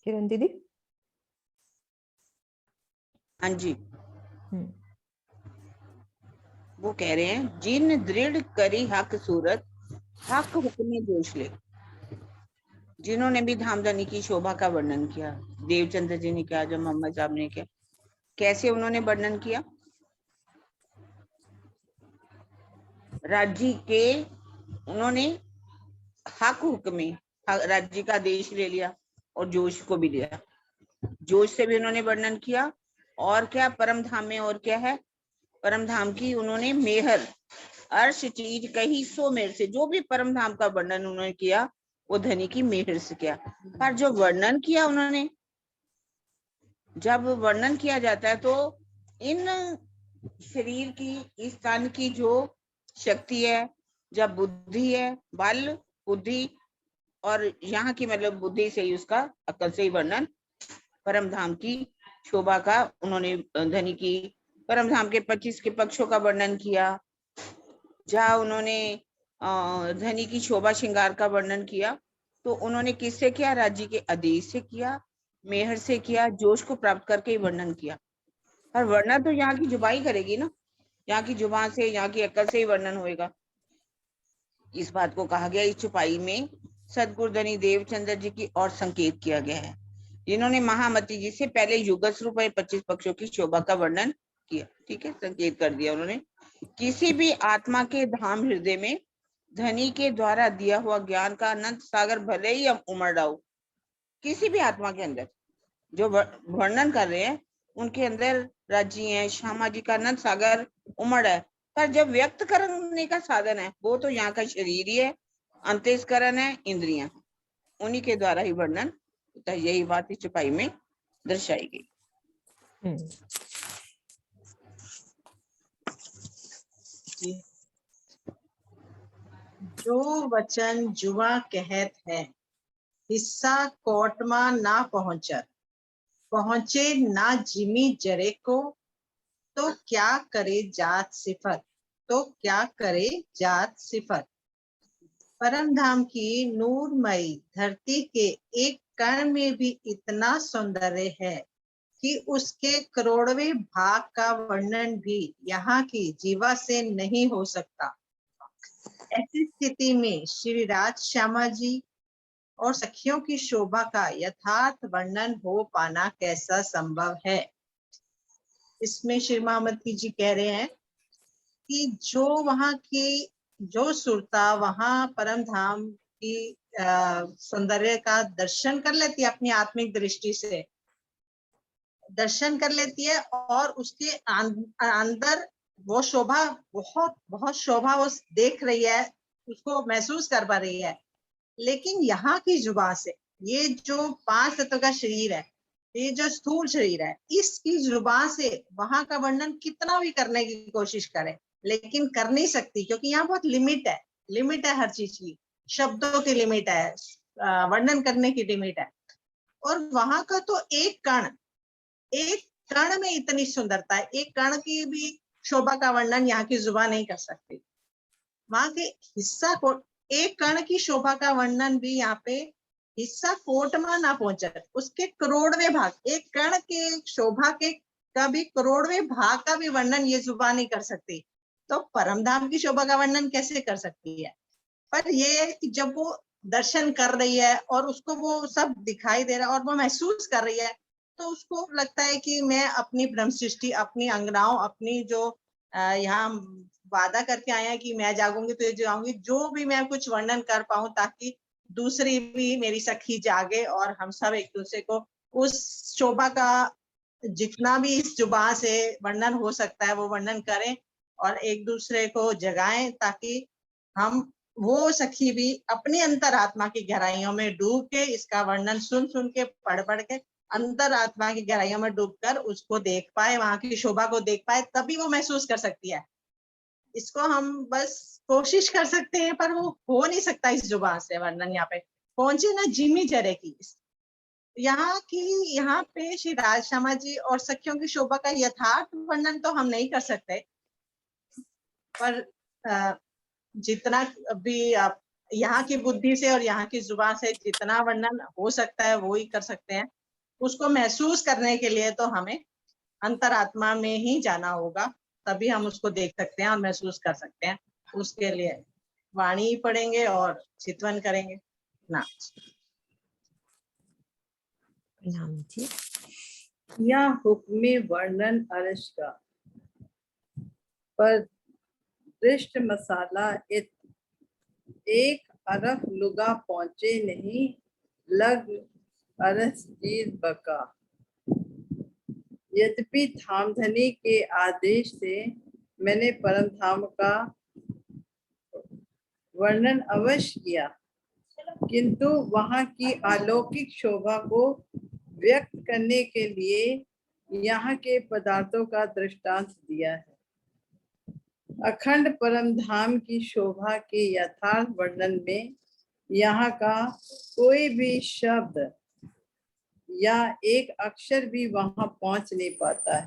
किरण दीदी। हाँ जी। वो कह रहे हैं जिन दृढ़ करी हक सूरत, हक हुक्मे जोश ले। जिन्होंने भी धामधनी की शोभा का वर्णन किया, देवचंद्र जी ने किया, जो मोहम्मद साहब ने किया, कैसे उन्होंने वर्णन किया? राज्य के उन्होंने हक हुक्मे, राज्य का आदेश ले लिया और जोश को भी लिया, जोश से भी उन्होंने वर्णन किया। और क्या परम धाम में और क्या है? परम धाम की उन्होंने मेहर, अर्श चीज कही सो मेहर से, जो भी परम धाम का वर्णन उन्होंने किया वो धनी की मेहर से किया। पर जो वर्णन किया उन्होंने, जब वर्णन किया जाता है तो इन शरीर की, इस तन की जो शक्ति है, जब बुद्धि है, बल बुद्धि और यहाँ की मतलब बुद्धि से ही, उसका अकल से ही वर्णन, परम धाम की शोभा का उन्होंने धनी की परम धाम के 25 के पक्षों का वर्णन किया। जहाँ उन्होंने धनी की शोभा श्रृंगार का वर्णन किया तो उन्होंने किससे किया? राज्य के आदेश से किया, मेहर से किया, जोश को प्राप्त करके ही वर्णन किया। पर वर्णन तो यहाँ की जुबान करेगी ना, यहाँ की जुबान से, यहाँ की अकल से ही वर्णन होएगा। इस बात को कहा गया, इस चौपाई में सदगुरु धनी देवचंद्र जी की और संकेत किया गया है, जिन्होंने महामती जी से पहले युगल स्वरूप 25 पक्षों की शोभा का वर्णन किया। ठीक है, संकेत कर दिया उन्होंने। किसी भी आत्मा के धाम हृदय में धनी के द्वारा दिया हुआ ज्ञान का अनंत सागर भले ही हम उमड़ रहा हो, किसी भी आत्मा के अंदर जो वर्णन कर रहे हैं उनके अंदर राज्य है, श्यामा जी का अनंत सागर उमड़ है, पर जब व्यक्त करने का साधन है वो तो यहाँ का शरीर ही है, अंतस्करण है, इंद्रियां, उन्हीं के द्वारा ही वर्णन होता है। यही बात इस चौपाई में दर्शाई गई। जो वचन जुआ कहत है, हिस्सा कोटमा ना पहुंचे ना जिमी जरे को, तो क्या करे जात सिफत, तो क्या करे जात सिफत। परम धाम की नूरमयी धरती के एक कण में भी इतना सौंदर्य है कि उसके करोड़वें भाग का वर्णन भी यहाँ की जीवा से नहीं हो सकता। ऐसी स्थिति में श्री राज श्यामा जी और सखियों की शोभा का यथार्थ वर्णन हो पाना कैसा संभव है। इसमें श्री महामती जी कह रहे हैं कि जो वहां की जो सुरता वहां परम धाम की सौंदर्य का दर्शन कर लेती है, अपनी आत्मिक दृष्टि से दर्शन कर लेती है, और उसके अंदर वो शोभा बहुत बहुत शोभा वो देख रही है, उसको महसूस कर पा रही है। लेकिन यहाँ की जुबान से ये जो 5 तत्व का शरीर है, ये जो स्थूल शरीर है, इसकी जुबान से वहां का वर्णन कितना भी करने की कोशिश करे लेकिन कर नहीं सकती, क्योंकि यहाँ बहुत लिमिट है हर चीज की, शब्दों की लिमिट है, वर्णन करने की लिमिट है। और वहां का तो एक कण में इतनी सुंदरता है, एक कण की भी शोभा का वर्णन यहाँ की जुबान नहीं कर सकती। वहां के हिस्सा को, एक कण की शोभा का वर्णन भी यहाँ पे हिस्सा कोट में ना पहुंचे, उसके करोड़वें भाग, एक कण के शोभा के का भी करोड़वें भाग का भी वर्णन ये जुबान नहीं कर सकती, तो परमधाम की शोभा का वर्णन कैसे कर सकती है। पर ये है कि जब वो दर्शन कर रही है और उसको वो सब दिखाई दे रहा है और वो महसूस कर रही है, तो उसको लगता है कि मैं अपनी ब्रह्म सृष्टि, अपनी अंगनाओं, अपनी जो यहाँ वादा करके आया कि मैं जागूंगी तो जाऊंगी, जो भी मैं कुछ वर्णन कर पाऊं ताकि दूसरी भी मेरी सखी जागे और हम सब एक दूसरे को उस शोभा का जितना भी इस जुबान से वर्णन हो सकता है वो वर्णन करें और एक दूसरे को जगाएं, ताकि हम वो सखी भी अपनी अंतरात्मा की गहराइयों में डूब के इसका वर्णन सुन के पढ़ के अंतरात्मा की गहराइयों में डूबकर उसको देख पाए, वहां की शोभा को देख पाए, तभी वो महसूस कर सकती है। इसको हम बस कोशिश कर सकते हैं पर वो हो नहीं सकता इस जुबान से वर्णन। यहाँ पे पहुंचे ना जिमी जरे की यहाँ पे श्री राज शर्मा जी और सखियों की शोभा का यथार्थ वर्णन तो हम नहीं कर सकते, पर जितना भी आप यहाँ की बुद्धि से और यहाँ की जुबान से जितना वर्णन हो सकता है वो ही कर सकते हैं। उसको महसूस करने के लिए तो हमें अंतरात्मा में ही जाना होगा, तभी हम उसको देख सकते हैं और महसूस कर सकते हैं। उसके लिए वाणी पढ़ेंगे और चितवन करेंगे ना। प्रणाम जी। या हुक्मे वर्णन अर्श का पर दृष्ट मसाला एक अरफ लुगा पहुंचे नहीं, लग अरस चीज बका। यद्यपि धामधनी के आदेश से मैंने परम धाम का वर्णन अवश्य किया, किंतु वहां की अलौकिक शोभा को व्यक्त करने के लिए यहाँ के पदार्थों का दृष्टांत दिया है। अखंड परम धाम की शोभा के यथार्थ वर्णन में यहाँ का कोई भी शब्द या एक अक्षर भी वहां पहुंच नहीं पाता है,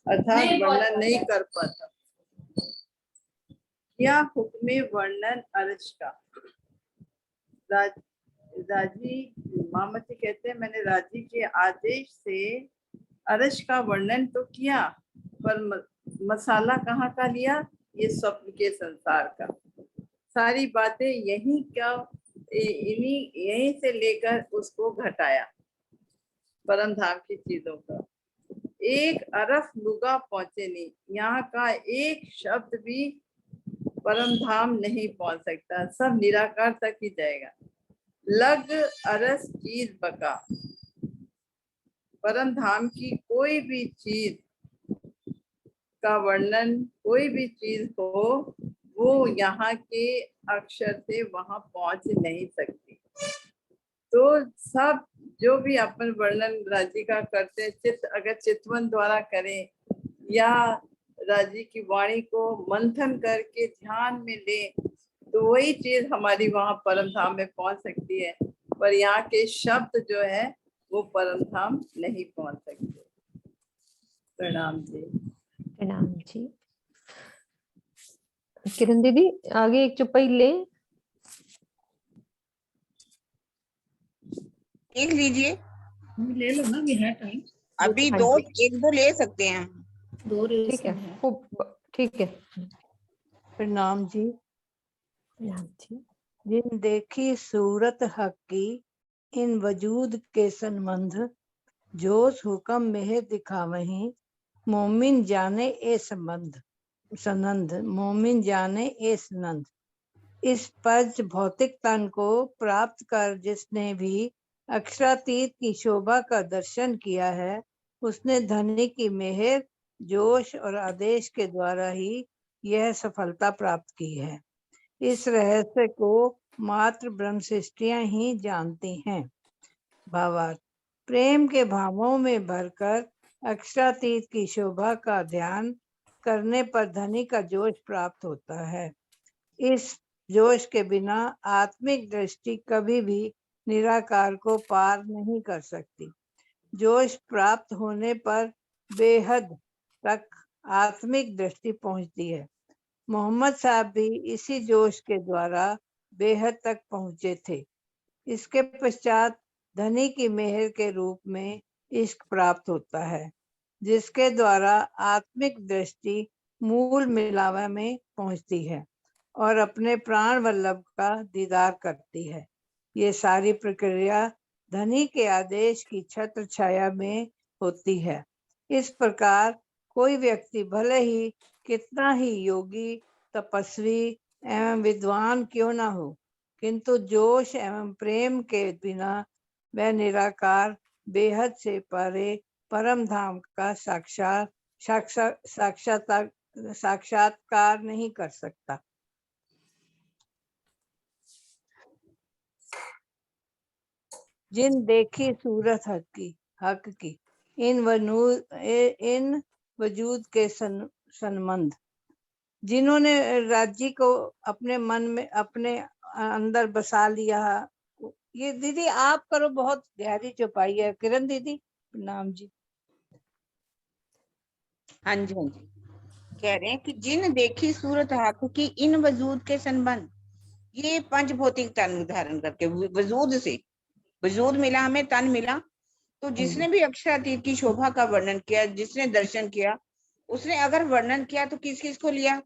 अर्थात वर्णन नहीं कर पाता। क्या हुक्मे वर्णन अर्श का। राजी मामती कहते हैं, मैंने राजी के आदेश से अर्श का वर्णन तो किया, पर मसाला कहाँ का लिया, ये स्वप्न के संसार का। सारी बातें यहीं से लेकर उसको घटाया, परम धाम की चीजों का। एक अरफ लुगा पहुंचे नहीं, यहाँ का एक शब्द भी परम धाम नहीं पहुंच सकता, सब निराकार तक ही जाएगा। लग अरस चीज बका, परम धाम की कोई भी चीज का वर्णन, कोई भी चीज हो, वो यहाँ के अक्षर से वहां पहुंच नहीं सकती। तो सब जो भी अपन वर्णन राजी का करते हैं, अगर चितवन द्वारा करें या राजी की वाणी को मंथन करके ध्यान में ले, तो वही चीज हमारी वहां परम धाम में पहुंच सकती है, पर यहाँ के शब्द जो है वो परम धाम नहीं पहुंच सकते। प्रणाम जी। प्रणाम जी। किरण दीदी आगे एक चुप्पी ले देख लीजिए, ले लो ना, भी है टाइम। अभी हाँ दो जी। एक दो ले सकते हैं। दो ठीक है, खूब ठीक है। प्रणाम जी। प्रणाम जी। जिन देखी सूरत हक की इन वजूद के संबंध, जोश हुक्म में दिखावहीं मोमिन जाने ए संबंध सनंद, मोमिन जाने ए सनंद। इस पंच भौतिक तन को प्राप्त कर जिसने भी अक्षरातीत की शोभा का दर्शन किया है, उसने धनी की मेहर, जोश और आदेश के द्वारा ही यह सफलता प्राप्त की है। इस रहस्य को मात्र ब्रह्म सृष्टियां ही जानती हैं। भावार्थ, प्रेम के भावों में भरकर अक्षरातीत की शोभा का ध्यान करने पर धनी का जोश प्राप्त होता है। इस जोश के बिना आत्मिक दृष्टि कभी भी निराकार को पार नहीं कर सकती। जोश प्राप्त होने पर बेहद तक आत्मिक दृष्टि पहुंचती है। मोहम्मद साहब भी इसी जोश के द्वारा बेहद तक पहुंचे थे। इसके पश्चात धनी की मेहर के रूप में इश्क प्राप्त होता है, जिसके द्वारा आत्मिक दृष्टि मूल मिलावा में पहुंचती है और अपने प्राण वल्लभ का दीदार करती है। ये सारी प्रक्रिया धनी के आदेश की छत्र छाया में होती है। इस प्रकार कोई व्यक्ति भले ही कितना ही योगी, तपस्वी एवं विद्वान क्यों न हो, किंतु जोश एवं प्रेम के बिना वह निराकार बेहद से परे परम धाम का साक्षात्कार नहीं कर सकता। जिन देखी सूरत हक की इन वजूद के संबंध, जिन्होंने राज्य को अपने मन में अपने अंदर बसा लिया। ये दीदी आप करो, बहुत गहरी चौपाई है। किरण दीदी प्रणाम जी। हाँ जी, हाँ जी। कह रहे हैं कि जिन देखी सूरत हक की इन वजूद के संबंध, ये पंच भौतिक तन धारण करके वजूद से, वजूद मिला हमें, तन मिला, तो जिसने भी अक्षरातीत की शोभा का वर्णन किया, जिसने दर्शन किया, उसने अगर वर्णन किया तो किस किस को लिया?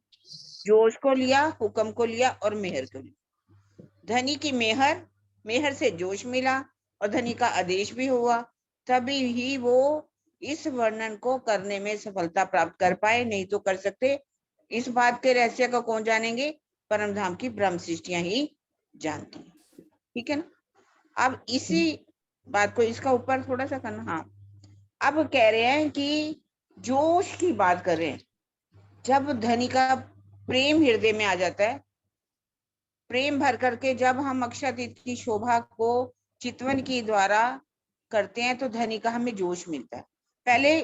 जोश को लिया, हुक्म को लिया और मेहर को लिया। धनी की मेहर से जोश मिला और धनी का आदेश भी हुआ, तभी ही वो इस वर्णन को करने में सफलता प्राप्त कर पाए, नहीं तो कर सकते। इस बात के रहस्य को कौन जानेंगे? परम धाम की ब्रह्म सृष्टियां ही जानती हैं। ठीक है ना? अब इसी बात को इसका ऊपर थोड़ा सा करना। हाँ, अब कह रहे हैं कि जोश की बात कर रहे हैं। जब धनी का प्रेम हृदय में आ जाता है, प्रेम भर करके जब हम अक्षरातीत की शोभा को चितवन की द्वारा करते हैं, तो धनी का हमें जोश मिलता है। पहले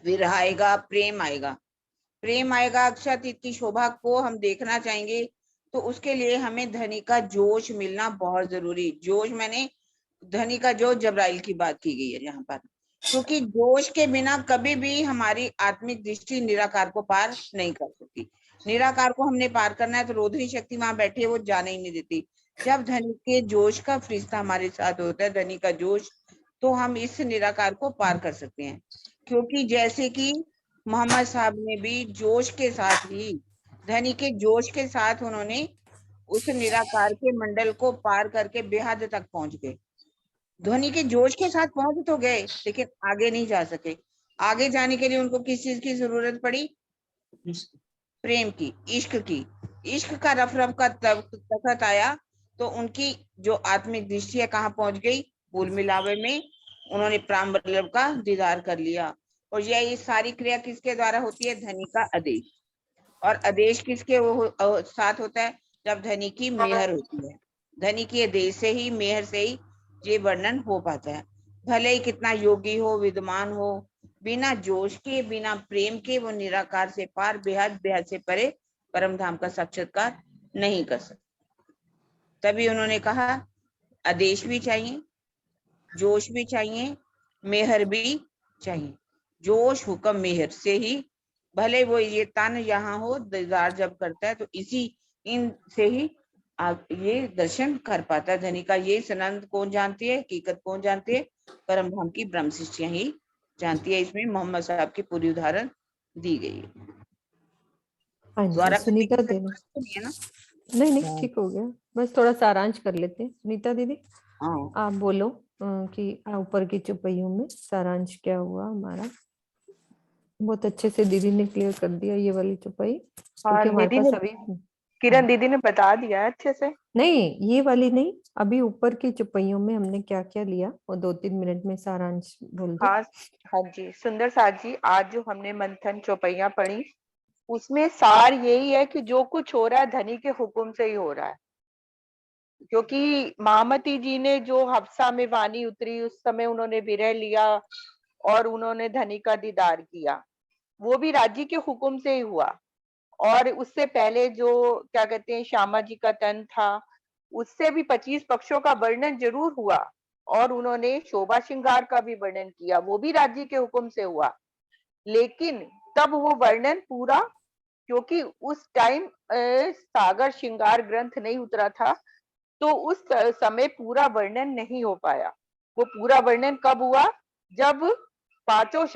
विरह आएगा, प्रेम आएगा, प्रेम आएगा, अक्षरातीत की शोभा को हम देखना चाहेंगे, तो उसके लिए हमें धनी का जोश मिलना बहुत जरूरी। जोश मैंने धनी का जोश, जबराइल की बात की गई है यहाँ पर, क्योंकि जोश के बिना कभी भी हमारी आत्मिक दृष्टि निराकार को पार नहीं कर सकती। निराकार को हमने पार करना है तो रोधनी शक्ति वहां बैठी है, वो जाने ही नहीं देती। जब धनी के जोश का फरिश्ता हमारे साथ होता है, धनी का जोश, तो हम इस निराकार को पार कर सकते हैं। क्योंकि जैसे कि मोहम्मद साहब ने भी जोश के साथ ही, धनी के जोश के साथ उन्होंने उस निराकार के मंडल को पार करके बेहद तक पहुंच गए। ध्वनि के जोश के साथ पहुंच तो गए, लेकिन आगे नहीं जा सके। आगे जाने के लिए उनको किस चीज की जरूरत पड़ी? प्रेम की, इश्क की। इश्क का रफ रफ का तखत आया, तो उनकी जो आत्मिक दृष्टि है कहाँ पहुंच गई? मूल मिलावे में। उन्होंने प्राण वल्लभ का दीदार कर लिया। और यह सारी क्रिया किसके द्वारा होती है? धनी का आदेश। और आदेश किसके साथ होता है? जब धनी की मेहर होती है। धनी की आदेश से ही, मेहर से ही ये वर्णन हो पाता है। भले ही कितना योगी हो, विद्वान हो, बिना जोश के, बिना प्रेम के वो निराकार से पार, बेहद से परे परम धाम का साक्षात्कार नहीं कर सकते। तभी उन्होंने कहा आदेश भी चाहिए, जोश भी चाहिए, मेहर भी चाहिए। जोश, हुक्म, मेहर से ही, भले वो ये तन यहाँ हो, दीदार जब करता है तो इन से ही ये दर्शन कर पाता है। धनी का ये सनंद कौन जानती है? हकीकत कौन जानती है? परम धाम की ब्रह्म सृष्टियां ही जानती है। इसमें मोहम्मद साहब की पूरी उदाहरण दी गई है। सुनीता देना है ना? नहीं ठीक हो गया, बस थोड़ा सारांश कर लेते हैं। सुनीता दीदी हाँ। आप बोलो कि ऊपर की चौपाइयों में सारांश क्या हुआ हमारा। बहुत अच्छे से दीदी ने क्लियर कर दिया ये वाली चौपाई, हाँ क्योंकि हमारे दीदी पास ने, अभी किरण दीदी ने बता दिया है अच्छे से। नहीं, ये वाली नहीं, अभी ऊपर की चौपाइयों में हमने क्या क्या लिया वो 2-3 मिनट में सारांश बोल दो। हाँ हाँ जी, सुंदर साथ जी, आज जो हमने मंथन चौपैया पढ़ी उसमें सार यही है कि जो कुछ हो रहा है धनी के हुक्म से ही हो रहा है। क्योंकि महामती जी ने जो हफ्सा में वाणी उतरी उस समय उन्होंने विरह लिया और उन्होंने धनी का दीदार किया, वो भी राजी के हुक्म से ही हुआ। और उससे पहले जो क्या कहते हैं श्यामा जी का तन था, उससे भी 25 पक्षों का वर्णन जरूर हुआ और उन्होंने शोभा श्रृंगार का भी वर्णन किया, वो भी राज्य के हुक्म से हुआ। लेकिन तब वो वर्णन पूरा, क्योंकि उस टाइम सागर श्रृंगार ग्रंथ नहीं उतरा था, तो उस समय पूरा वर्णन नहीं हो पाया। वो पूरा वर्णन कब हुआ? जब पांचों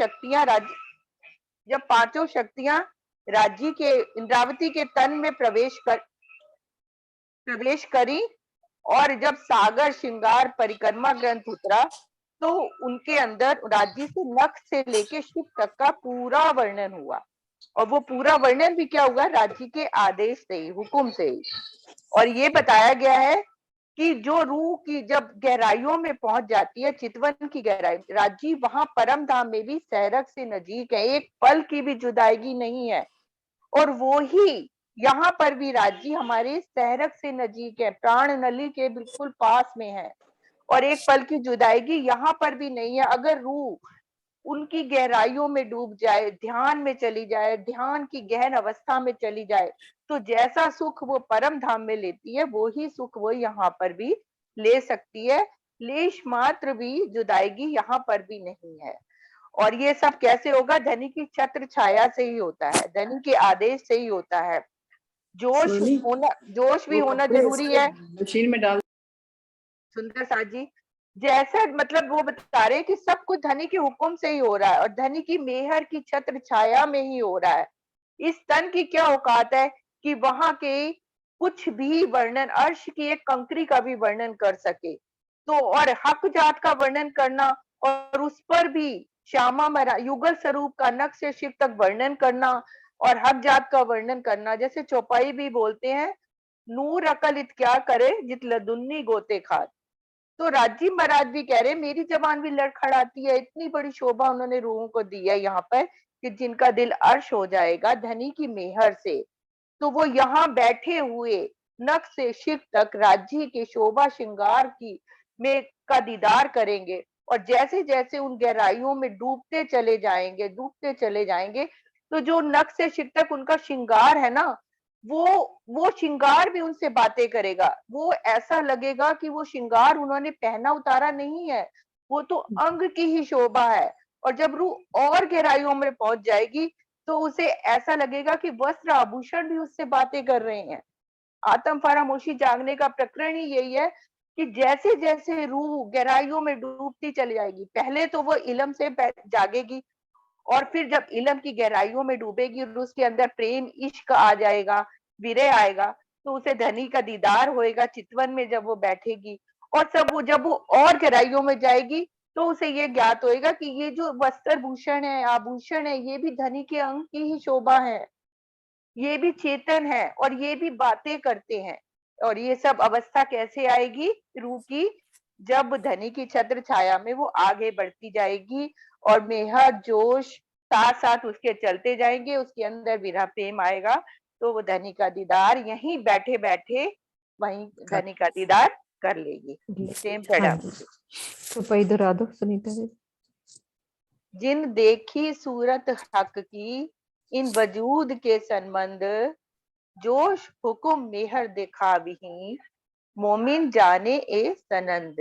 शक्तियां राज्य के इंद्रावती के तन में प्रवेश करी और जब सागर श्रृंगार परिक्रमा ग्रंथ उतरा तो उनके अंदर राज्य से नख से लेके शिव तक का पूरा वर्णन हुआ। और वो पूरा वर्णन भी क्या हुआ? राज्य के आदेश से ही, हुक्म से ही। और ये बताया गया है कि जो रूह की जब गहराइयों में पहुंच जाती है, चितवन की गहराई, राज्य वहां परम धाम में भी सहरक से नजीक है, एक पल की भी जुदाई नहीं है। और वो ही यहाँ पर भी राज्य हमारे सहरक से नजीक है, प्राण नली के बिल्कुल पास में है और एक पल की जुदाई यहाँ पर भी नहीं है। अगर रूह उनकी गहराइयों में डूब जाए, ध्यान में चली जाए, ध्यान की गहन अवस्था में चली जाए, तो जैसा सुख वो परम धाम में लेती है वो ही सुख वो यहाँ पर भी ले सकती है। लेश मात्र भी जुदाई यहाँ पर भी नहीं है। और ये सब कैसे होगा? धनी की छत्र छाया से ही होता है, धनी के आदेश से ही होता है। जोश भी होना जरूरी है। मशीन में डाल। सुंदर साथ जी, जैसा मतलब वो बता रहे हैं कि सब कुछ धनी के हुक्म से ही हो रहा है और धनी की मेहर की छत्र छाया में ही हो रहा है। इस तन की क्या औकात है कि वहां के कुछ भी वर्णन, अर्श की एक कंकरी का भी वर्णन कर सके। तो और हक जात का वर्णन करना और उस पर भी श्यामा युगल स्वरूप का नख से शिव तक वर्णन करना और हक जात का वर्णन करना, जैसे चौपाई भी बोलते हैं, नूर अकल इत क्या करे जित लदुन्नी गोते खात। तो राजी महाराज भी कह रहे मेरी जबान भी लड़खड़ाती है, इतनी बड़ी शोभा उन्होंने रूहों को दी है यहाँ पर कि जिनका दिल अर्श हो जाएगा धनी की मेहर से। तो वो यहाँ बैठे हुए नख से शिव तक राज्य के शोभा श्रृंगार की में का दीदार करेंगे और जैसे जैसे उन गहराइयों में डूबते चले जाएंगे तो जो नख से शिव तक उनका श्रृंगार है ना, वो श्रृंगार भी उनसे बातें करेगा। वो ऐसा लगेगा कि वो श्रृंगार उन्होंने पहना उतारा नहीं है, वो तो अंग की ही शोभा है। और जब रूह और गहराइयों में पहुंच जाएगी तो उसे ऐसा लगेगा कि वस्त्र आभूषण भी उससे बातें कर रहे हैं। आत्म फरामोशी जागने का प्रकरण ही यही है कि जैसे जैसे रूह गहराइयों में डूबती चली जाएगी, पहले तो वो इल्म से जागेगी और फिर जब इल्म की गहराइयों में डूबेगी और उसके अंदर प्रेम इश्क आ जाएगा, विरह आएगा, तो उसे धनी का दीदार होएगा चितवन में जब वो बैठेगी। और जब वो और गहराइयों में जाएगी तो उसे ये ज्ञात होएगा कि ये जो वस्त्र भूषण है, आभूषण है, ये भी धनी के अंग की ही शोभा है, ये भी चेतन है और ये भी बातें करते हैं। और ये सब अवस्था कैसे आएगी रूह की? जब धनी की छत्र छाया में वो आगे बढ़ती जाएगी और मेहर जोश साथ साथ उसके चलते जाएंगे, उसके अंदर विरह प्रेम आएगा, तो वो धनी का दीदार यहीं बैठे बैठे वहीं धनी का दीदार कर लेगी। प्रेम प्रणाम। चौपाई दोहरा दो सुनीता जी। जिन देखी सूरत हक की इन वजूद के संबंध, जोश हुकुम मेहर दिखाविही, मोमिन जाने ए सनंद,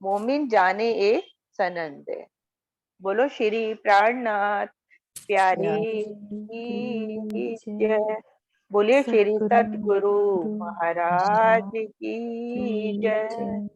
मोमिन जाने ए सनंद। बोलो श्री प्राणनाथ प्यारे की जय। बोलिए श्री सतगुरु महाराज की जय।